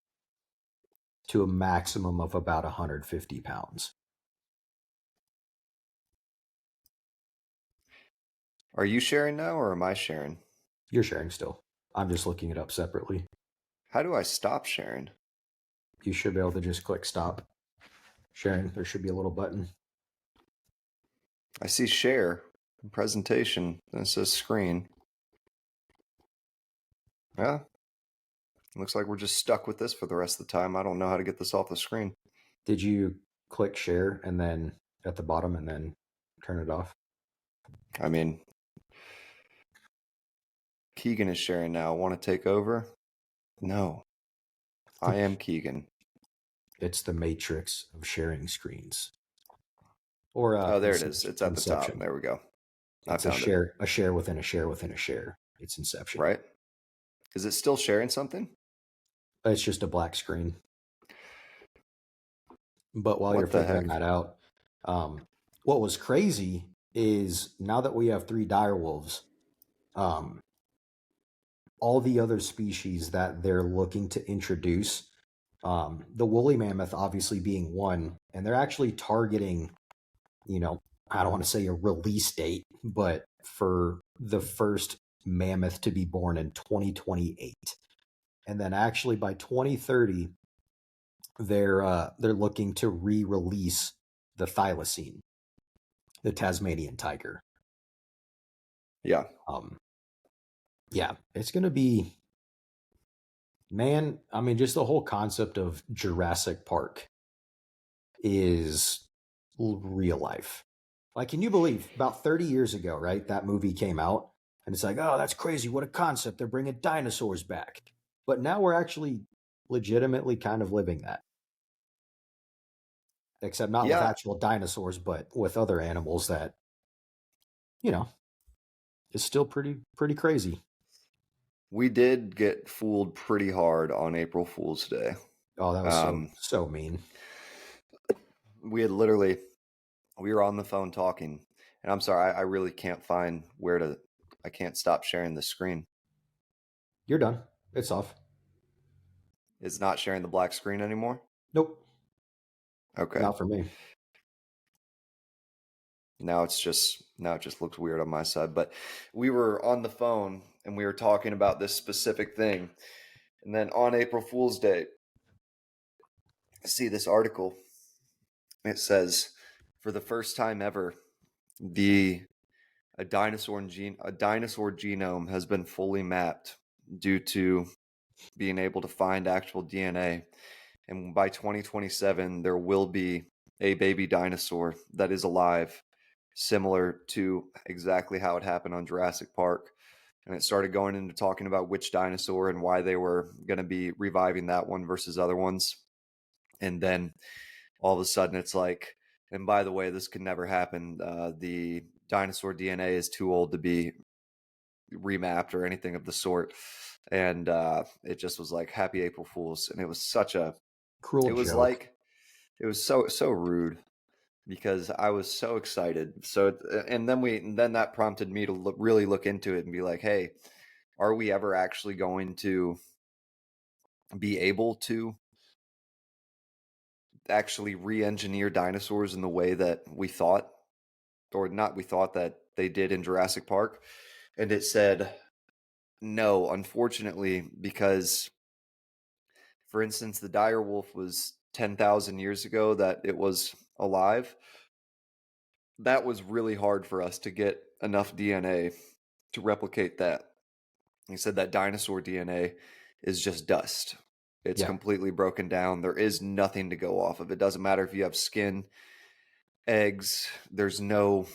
to a maximum of about 150 pounds. Are you sharing now or am I sharing? You're sharing still. I'm just looking it up separately. How do I stop sharing? You should be able to just click stop sharing. There should be a little button. I see share, presentation, and it says screen. Yeah. Looks like we're just stuck with this for the rest of the time. I don't know how to get this off the screen. Did you click share and then at the bottom and then turn it off? I mean, Keegan is sharing now. Want to take over? No. I am Keegan. It's the matrix of sharing screens. Or there it is. It's at the top. There we go. I It's a found it. share within a share within a share. It's Inception. Right? Is it still sharing something? It's just a black screen. But while you're What the figuring heck? that out, what was crazy is now that we have three dire wolves, um, all the other species that they're looking to introduce, the woolly mammoth obviously being one, and they're actually targeting, you know, I don't want to say a release date, but for the first mammoth to be born in 2028. And then actually by 2030, they're looking to re-release the thylacine, the Tasmanian tiger. Yeah. Um, yeah, it's gonna be, man. I mean, just the whole concept of Jurassic Park is real life. Like, can you believe about 30 years ago, right? That movie came out, and it's like, oh, that's crazy. What a concept. They're bringing dinosaurs back. But now we're actually legitimately kind of living that, except not with Yeah. actual dinosaurs, but with other animals that, you know, is still pretty crazy. We did get fooled pretty hard on April Fool's Day. Oh, that was Um, so mean. we had literally, we were on the phone talking, and I'm sorry, I really can't find where to, I can't stop sharing the screen. You're done. It's off. It's not sharing the black screen anymore. Nope, Okay. not for me. Now it just looks weird on my side. But we were on the phone and we were talking about this specific thing. And then on April Fool's Day, I see this article. It says, for the first time ever, the a dinosaur genome has been fully mapped due to being able to find actual DNA. And by 2027, there will be a baby dinosaur that is alive, similar to exactly how it happened on Jurassic Park. And it started going into talking about which dinosaur and why they were going to be reviving that one versus other ones. And then all of a sudden, it's like, and by the way, this could never happen. The dinosaur DNA is too old to be remapped or anything of the sort. And it just was like Happy April Fools. And it was such a, Cruel it was joke. like, it was so rude because I was so excited. So, and then that prompted me to really look into it and be like, hey, are we ever actually going to be able to actually re-engineer dinosaurs in the way that we thought, or not we thought that they did in Jurassic Park? And it said no, unfortunately, because for instance, the dire wolf was 10,000 years ago that it was alive. That was really hard for us to get enough DNA to replicate that. He said that dinosaur DNA is just dust. It's Yeah, completely broken down. There is nothing to go off of. It doesn't matter if you have skin, eggs, there's no,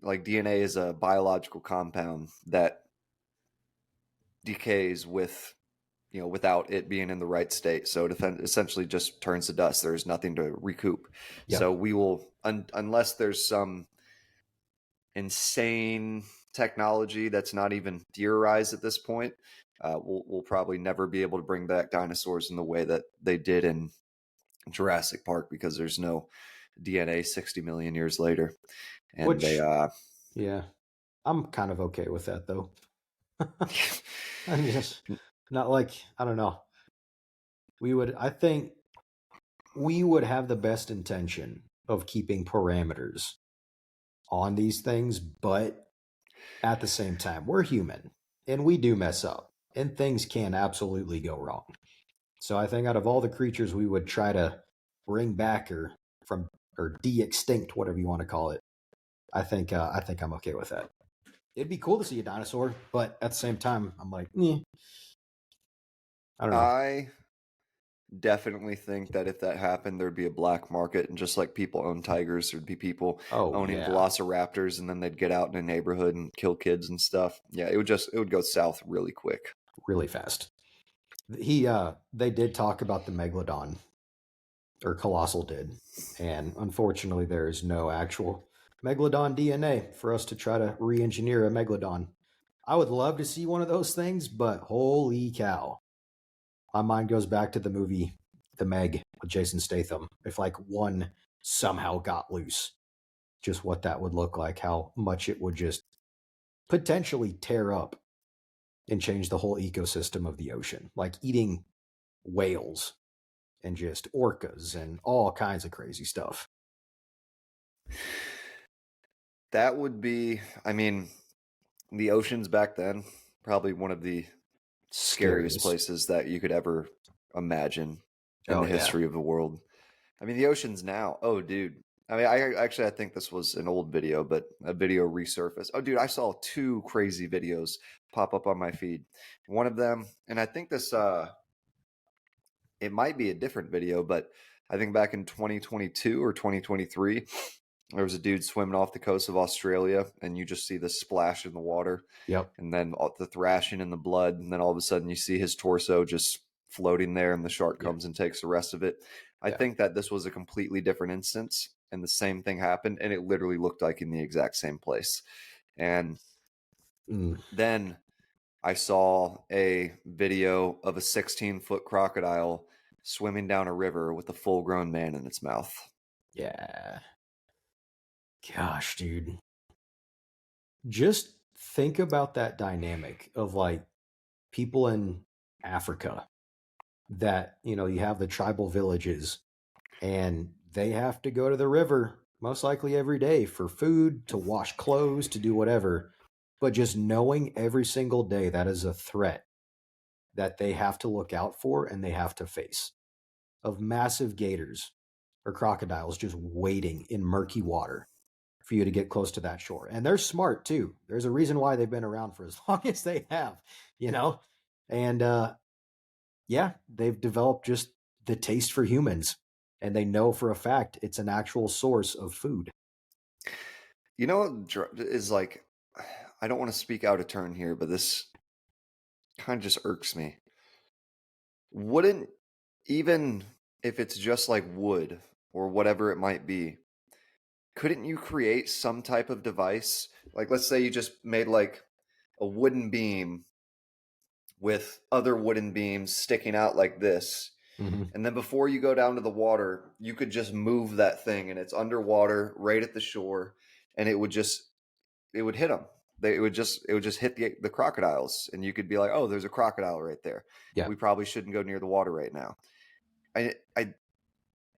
like, DNA is a biological compound that decays with, without it being in the right state. So it essentially just turns to dust. There's nothing to recoup. yeah. So we will, unless there's some insane technology that's not even theorized at this point, we'll probably never be able to bring back dinosaurs in the way that they did in Jurassic Park because there's no DNA 60 million years later. And they, Which, yeah, I'm kind of okay with that though. I'm just not like, I don't know. I think we would have the best intention of keeping parameters on these things, but at the same time, we're human and we do mess up and things can absolutely go wrong. So I think out of all the creatures we would try to bring back or de-extinct, whatever you want to call it, I think I'm okay with that. It'd be cool to see a dinosaur, but at the same time, I'm like, I don't know. I definitely think that if that happened, there'd be a black market, and just like people own tigers, there'd be people Oh owning yeah, velociraptors, and then they'd get out in a neighborhood and kill kids and stuff. Yeah, it would go south really quick. really fast. They did talk about the megalodon, or colossal did, and unfortunately, there is no actual Megalodon DNA for us to try to re-engineer a megalodon. I would love to see one of those things, but holy cow. My mind goes back to the movie The Meg with Jason Statham. If like one somehow got loose, just what that would look like, how much it would just potentially tear up and change the whole ecosystem of the ocean, like eating whales and just orcas and all kinds of crazy stuff. That would be, I mean, the oceans back then, probably one of the scariest Scariest. places that you could ever imagine in Oh the yeah. history of the world. I mean, the oceans now. Oh, dude. I mean, I think this was an old video, but a video resurfaced. Oh, dude, I saw two crazy videos pop up on my feed. One of them, and I think this it might be a different video, but I think back in 2022 or 2023, there was a dude swimming off the coast of Australia, and you just see the splash in the water, Yep. and then the thrashing in the blood, and then all of a sudden you see his torso just floating there, and the shark Yeah. comes and takes the rest of it. I Yeah. think that this was a completely different instance, and the same thing happened, and it literally looked like in the exact same place. And Mm. then I saw a video of a 16-foot crocodile swimming down a river with a full grown man in its mouth. Yeah. Gosh, dude. Just think about that dynamic of like people in Africa that, you have the tribal villages and they have to go to the river most likely every day for food, to wash clothes, to do whatever. But just knowing every single day that is a threat that they have to look out for and they have to face, of massive gators or crocodiles just waiting in murky water for you to get close to that shore. And they're smart too. There's a reason why they've been around for as long as they have, you know? And yeah, they've developed just the taste for humans. And they know for a fact it's an actual source of food. You know what is like, I don't want to speak out of turn here, but this kind of just irks me. Wouldn't, even if it's just like wood or whatever it might be, couldn't you create some type of device? Like, let's say you just made like a wooden beam with other wooden beams sticking out like this. Mm-hmm. And then before you go down to the water, you could just move that thing and it's underwater right at the shore, and it would hit them. It would just hit the crocodiles, and you could be like, "Oh, there's a crocodile right there. Yeah. We probably shouldn't go near the water right now." I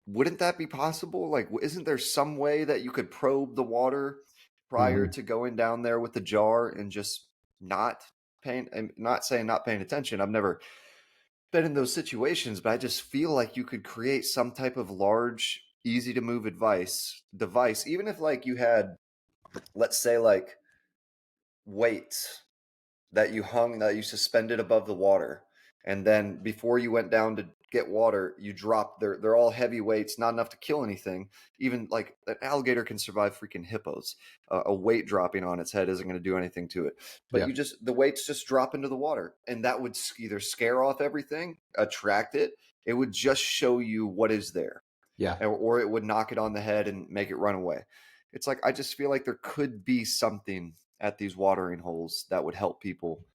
wouldn't that be possible? Like, isn't there some way that you could probe the water prior Mm-hmm. to going down there with the jar and just not paying? I'm not saying not paying attention. I've never been in those situations, but I just feel like you could create some type of large, easy to move device, even if like you had, let's say, like weights that you suspended above the water, and then before you went down to get water, you dropped. They're all heavy weights, not enough to kill anything. Even like an alligator can survive freaking hippos. A weight dropping on its head isn't going to do anything to it. But Yeah. the weights just drop into the water, and that would either scare off everything, attract it. It would just show you what is there, Yeah. or it would knock it on the head and make it run away. It's like, I just feel like there could be something at these watering holes that would help people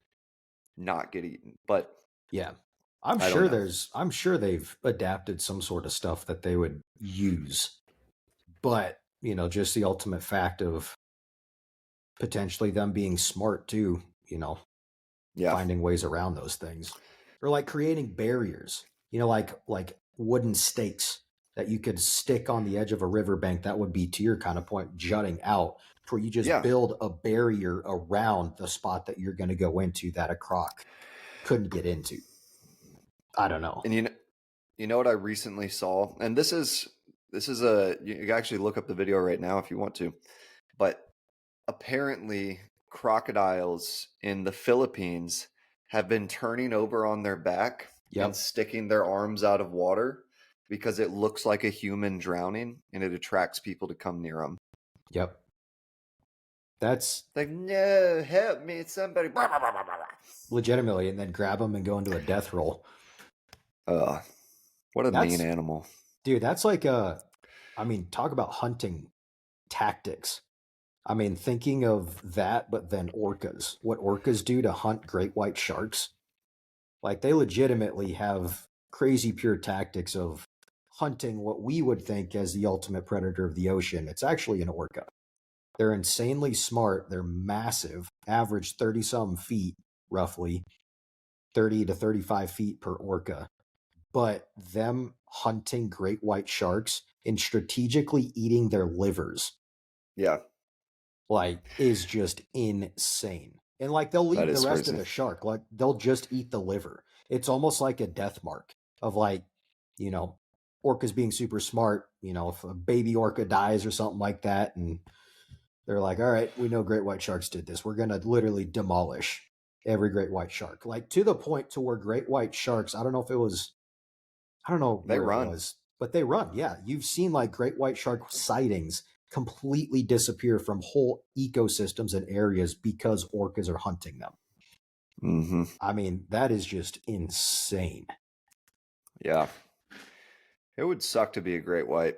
not get eaten. But Yeah. I'm I don't sure know. I'm sure they've adapted some sort of stuff that they would use. But, just the ultimate fact of potentially them being smart too, Yeah. finding ways around those things. Or like creating barriers, like wooden stakes that you could stick on the edge of a riverbank that would be, to your kind of point, jutting out, where you just Yeah. build a barrier around the spot that you're going to go into that a croc couldn't get into. I don't know. And you know what I recently saw? And this is a, you can actually look up the video right now if you want to. But apparently crocodiles in the Philippines have been turning over on their back and Yep. sticking their arms out of water because it looks like a human drowning, and it attracts people to come near them. Yep. That's Like, no, help me, somebody. legitimately, and then grab them and go into a death roll. What a mean That's, animal. dude, that's like talk about hunting tactics. I mean, thinking of that, but then orcas, what orcas do to hunt great white sharks, like they legitimately have crazy pure tactics of hunting what we would think as the ultimate predator of the ocean. It's actually an orca. They're insanely smart. They're massive, average 30 some feet, roughly 30 to 35 feet per orca. But them hunting great white sharks and strategically eating their livers, Yeah, like, is just insane. And like they'll that leave the is rest of crazy. the shark, like they'll just eat the liver. It's almost like a death mark of like, you know, orcas being super smart. If a baby orca dies or something like that, and they're like, all right, we know great white sharks did this. We're gonna literally demolish every great white shark. Like to the point to where great white sharks, I don't know They where it run. was, but they run. Yeah. You've seen like great white shark sightings completely disappear from whole ecosystems and areas because orcas are hunting them. Hmm. I mean, that is just insane. Yeah. It would suck to be a great white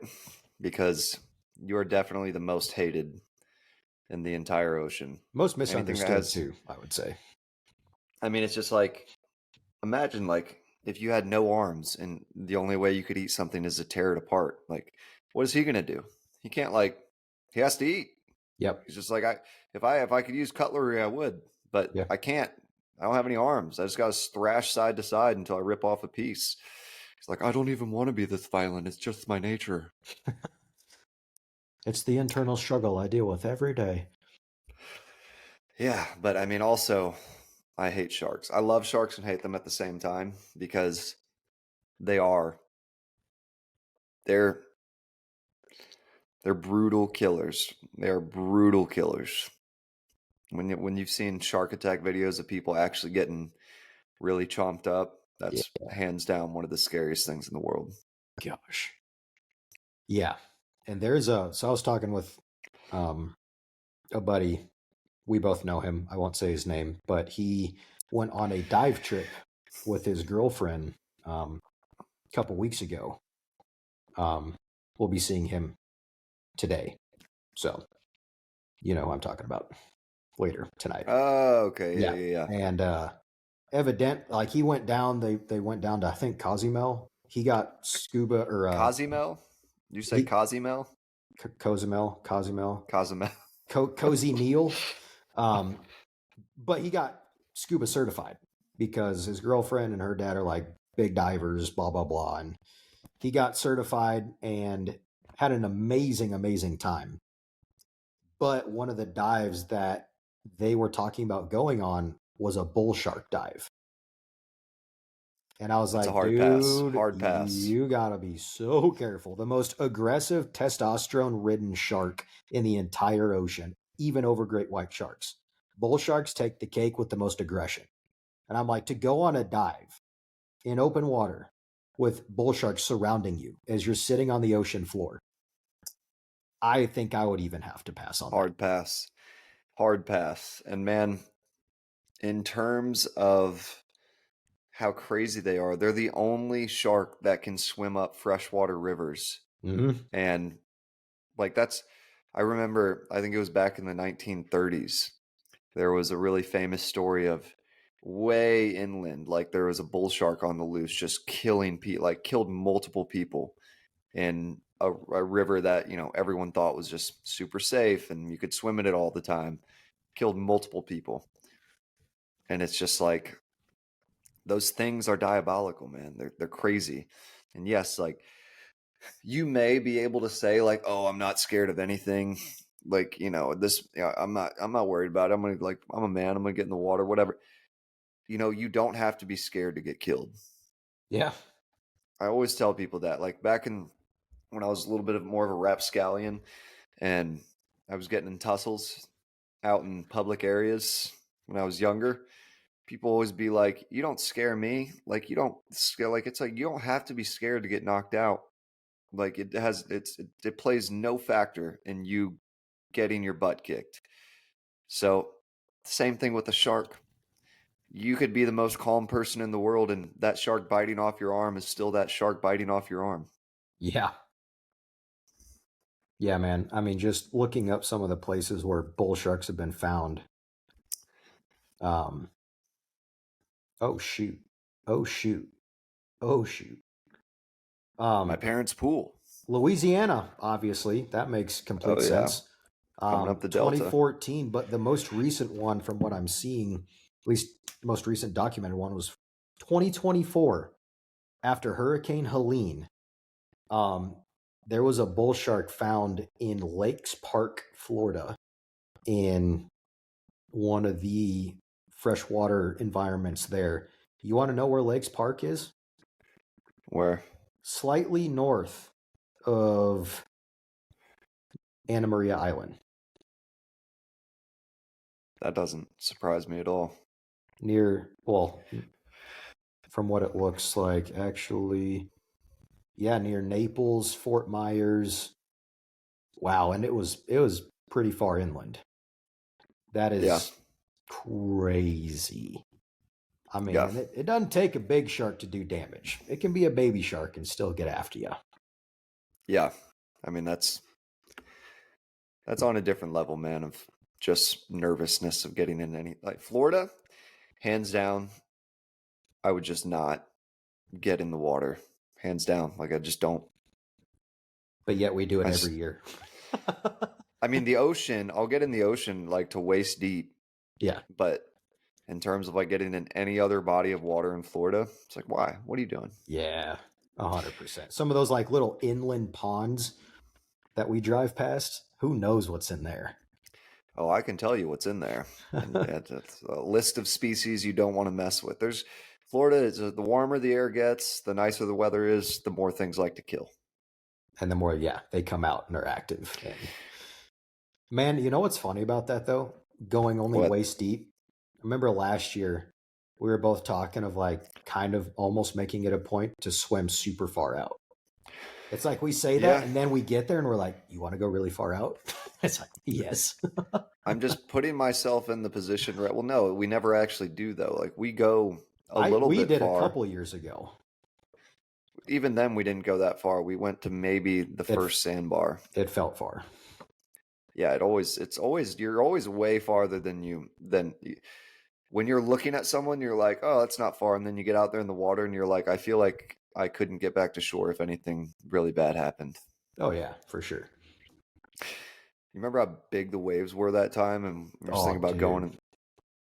because you are definitely the most hated in the entire ocean. Most Anything that misunderstood has, too, I would say. I mean, it's just like, imagine like if you had no arms and the only way you could eat something is to tear it apart. Like, what is he gonna do? He can't like, he has to eat. Yep. He's just like, if I could use cutlery, I would, but Yeah. I can't. I don't have any arms. I just got to thrash side to side until I rip off a piece. He's like, I don't even want to be this violent. It's just my nature. It's the internal struggle I deal with every day. Yeah, but I mean, also, I hate sharks. I love sharks and hate them at the same time because they are they're they're brutal killers. They are brutal killers. When you've seen shark attack videos of people actually getting really chomped up, Yeah. that's hands down one of the scariest things in the world. Gosh. Yeah. And so I was talking with um, a buddy. We both know him. I won't say his name, but he went on a dive trip with his girlfriend a couple weeks ago. Um, we'll be seeing him today. So, you know who I'm talking about later tonight. Oh, okay, yeah, Yeah. yeah, yeah. And evident like he went down, they went down to I think Cozumel. He got scuba or Cozumel? You say he Cozumel? Cozumel. Cozy Neal. Um, but he got scuba certified because his girlfriend and her dad are like big divers, blah blah blah, and he got certified and had an amazing time. But one of the dives that they were talking about going on was a bull shark dive. And I was That's a like, hard pass. dude, Hard pass. you gotta be so careful. The most aggressive testosterone ridden shark in the entire ocean, even over great white sharks. Bull sharks take the cake with the most aggression. And I'm like, to go on a dive in open water with bull sharks surrounding you as you're sitting on the ocean floor, I think I would even have to pass on that. Hard pass. Hard pass. And man, in terms of how crazy they are, they're the only shark that can swim up freshwater rivers. Mm-hmm. And like that's I remember I think it was back in the 1930s. There was a really famous story of way inland, like there was a bull shark on the loose just killing people, like killed multiple people in a river that, everyone thought was just super safe and you could swim in it all the time. Killed multiple people. And it's just like those things are diabolical, man. They're crazy. And yes, like you may be able to say like, "Oh, I'm not scared of anything." Like, this I'm not worried about it. I'm a man, I'm going to get in the water, whatever. You don't have to be scared to get killed. Yeah. I always tell people that. Like back in when I was a little bit of more of a rapscallion and I was getting in tussles out in public areas when I was younger, people always be like, "You don't scare me." Like you don't scare. Like it's like you don't have to be scared to get knocked out. Like it plays no factor in you getting your butt kicked. So same thing with a shark. You could be the most calm person in the world, and that shark biting off your arm is still that shark biting off your arm. Yeah. Yeah, man. I mean, just looking up some of the places where bull sharks have been found. Um, oh shoot, oh shoot, oh shoot. My Um, parents' pool. Louisiana, obviously, that makes complete Oh yeah, sense. coming up the Delta. 2014, but the most recent one, from what I'm seeing, at least the most recent documented one, was 2024 after Hurricane Helene. Um, there was a bull shark found in Lakes Park, Florida, in one of the freshwater environments there. You want to know where Lakes Park is? Where? Slightly north of Anna Maria Island, That doesn't surprise me at all. near, well, from what it looks like, actually, yeah, near Naples, Fort Myers. Wow, and it was pretty far inland. That Yeah, is crazy. I mean, yeah, and it doesn't take a big shark to do damage. It can be a baby shark and still get after you. yeah. I mean, that's on a different level, man, of just nervousness of getting in any like Florida, hands down. I would just not get in the water, hands down. Like I just don't. But yet we do it I every just, year. I mean, the ocean. I'll get in the ocean like to waist deep, Yeah. but in terms of like getting in any other body of water in Florida, it's like, why? What are you doing? Yeah. 100%. Some of those like little inland ponds that we drive past, who knows what's in there? Oh, I can tell you what's in there, and it's a list of species you don't want to mess with. There's Florida is the warmer the air gets, the nicer the weather is, the more things like to kill. And the more, yeah, they come out and are active. And man, you know what's funny about that though? Going only What? waist deep. I remember last year we were both talking of like kind of almost making it a point to swim super far out. It's like we say that Yeah, and then we get there and we're like, you want to go really far out? It's like, yes. I'm just putting myself in the position. Right. Well, no, we never actually do though. Like we go a I little we bit did a far. couple years ago. Even then, we didn't go that far. We went to maybe the It first sandbar. it felt far. Yeah, it's always you're always way farther than when you're looking at someone, you're like, oh, that's not far, and then you get out there in the water, and you're like, I feel like I couldn't get back to shore if anything really bad happened. Oh yeah, for sure. You remember how big the waves were that time, and we're just Oh thinking about dude.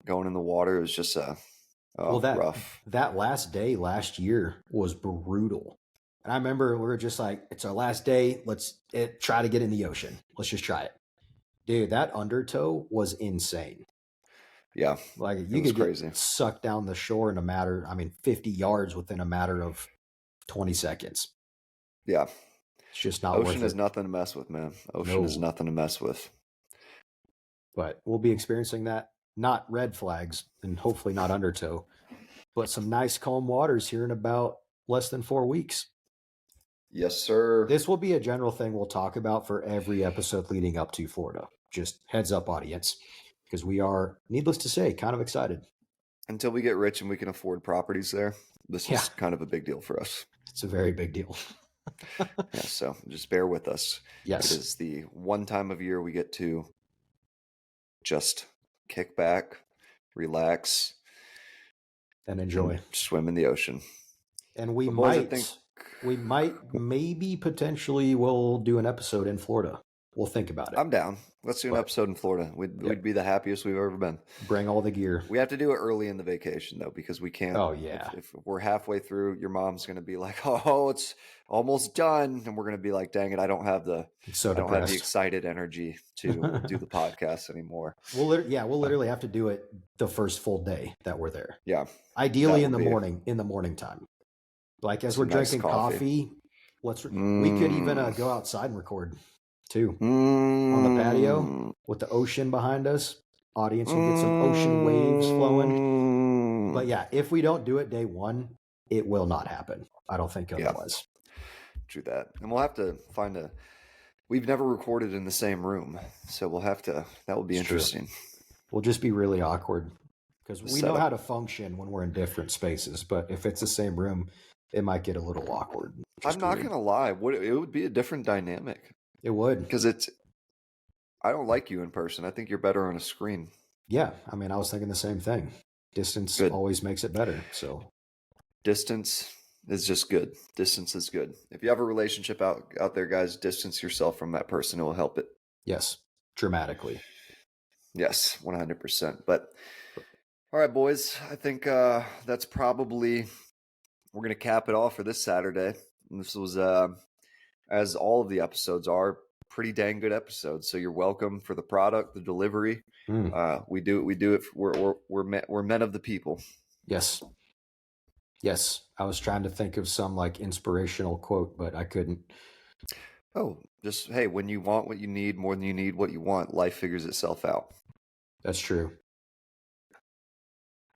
going in the water. It was just Well, that rough. that last day last year was brutal. And I remember we were just like, it's our last day. Try to get in the ocean. Let's just try it. Dude, that undertow was insane. Yeah, Like it you was could get crazy. sucked down the shore in a matter, I mean, 50 yards within a matter of 20 seconds. Yeah, It's just not worth ocean is it. nothing to mess with, man. Ocean is No. nothing to mess with. But we'll be experiencing that. Not red flags and hopefully not undertow, but some nice calm waters here in about less than 4 weeks. Yes, sir. This will be a general thing we'll talk about for every episode leading up to Florida. Just heads up, audience, because we are, needless to say, kind of excited. Until we get rich and we can afford properties there, this Yeah, is kind of a big deal for us. it's a very big deal. Yeah, so just bear with us. It Yes, is the one time of year we get to just kick back, relax, and and enjoy. swim in the ocean. And But boys, I think we might, maybe potentially, we'll do an episode in Florida. We'll think about it. I'm down. Let's do an But episode in Florida. We'd, yeah, we'd be the happiest we've ever been. bring all the gear. We have to do it early in the vacation though, because we can't. Oh yeah, If we're halfway through, your mom's going to be like, "Oh, it's almost done," and we're going to be like, "Dang it, I don't have the so depressed. excited energy to do the podcast anymore." We'll literally have to do it the first full day that we're there. Yeah, Ideally that in would the be morning time. Like as we're some nice drinking coffee, we could even Mm. go outside and record too on the patio Mm. with the ocean behind us. Audience will get some ocean waves flowing. But yeah, if we don't do it day one, it will not happen. I don't think Yeah, otherwise. true that. And we'll have to find a. We've never recorded in the same room, so we'll have to. That will be It's true. interesting. We'll just be really awkward because we know Setup. how to function when we're in different spaces. But if it's the same room, it might get a little awkward. I'm not gonna lie. It would be a different dynamic. It would. Because I don't like you in person. I think you're better on a screen. Yeah, I mean, I was thinking the same thing. Distance Good. always makes it better. So Distance is just good. Distance is good. If you have a relationship out there, guys, distance yourself from that person. It will help it. yes, dramatically. Yes, 100%. But all right, boys, I think that's probably, we're going to cap it off for this Saturday. And this was, as all of the episodes are, pretty dang good episodes. So you're welcome for the product, the delivery. We do it. We're men of the people. Yes. Yes. I was trying to think of some like inspirational quote, but I couldn't. Oh, just, hey, when you want what you need more than you need what you want, life figures itself out. That's true.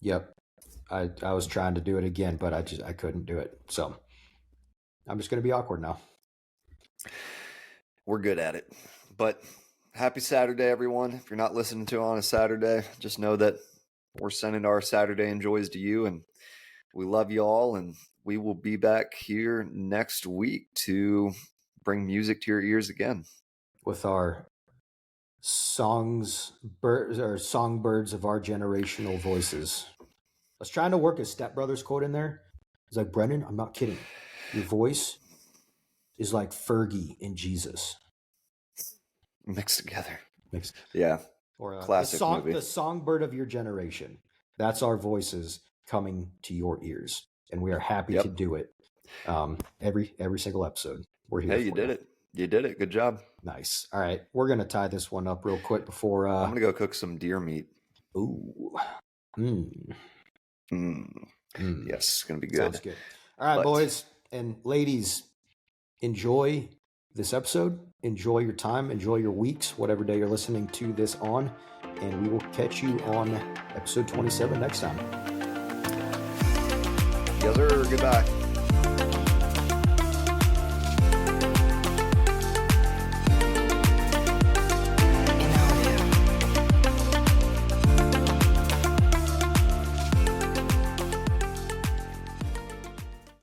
Yep. I was trying to do it again, but I couldn't do it. So I'm just going to be awkward now. We're good at it. But happy Saturday, everyone. If you're not listening to on a Saturday, just know that we're sending our Saturday enjoys to you, and we love you all, and we will be back here next week to bring music to your ears again. With our songbirds of our generational voices. I was trying to work a Step Brothers quote in there. It's like, Brendan, I'm not kidding. Your voice is like Fergie and Jesus. Mixed together. Mixed. Yeah. Or classic movie. The songbird of your generation. That's our voices coming to your ears. And we are happy to do it. Every single episode. We're here. Hey, you did it. You did it. Good job. Nice. All right. We're going to tie this one up real quick before... I'm going to go cook some deer meat. Ooh. Yes, it's going to be good. Sounds good. All right, boys and ladies, enjoy this episode. Enjoy your time. Enjoy your weeks, whatever day you're listening to this on. And we will catch you on episode 27 next time. Yes, sir. Goodbye.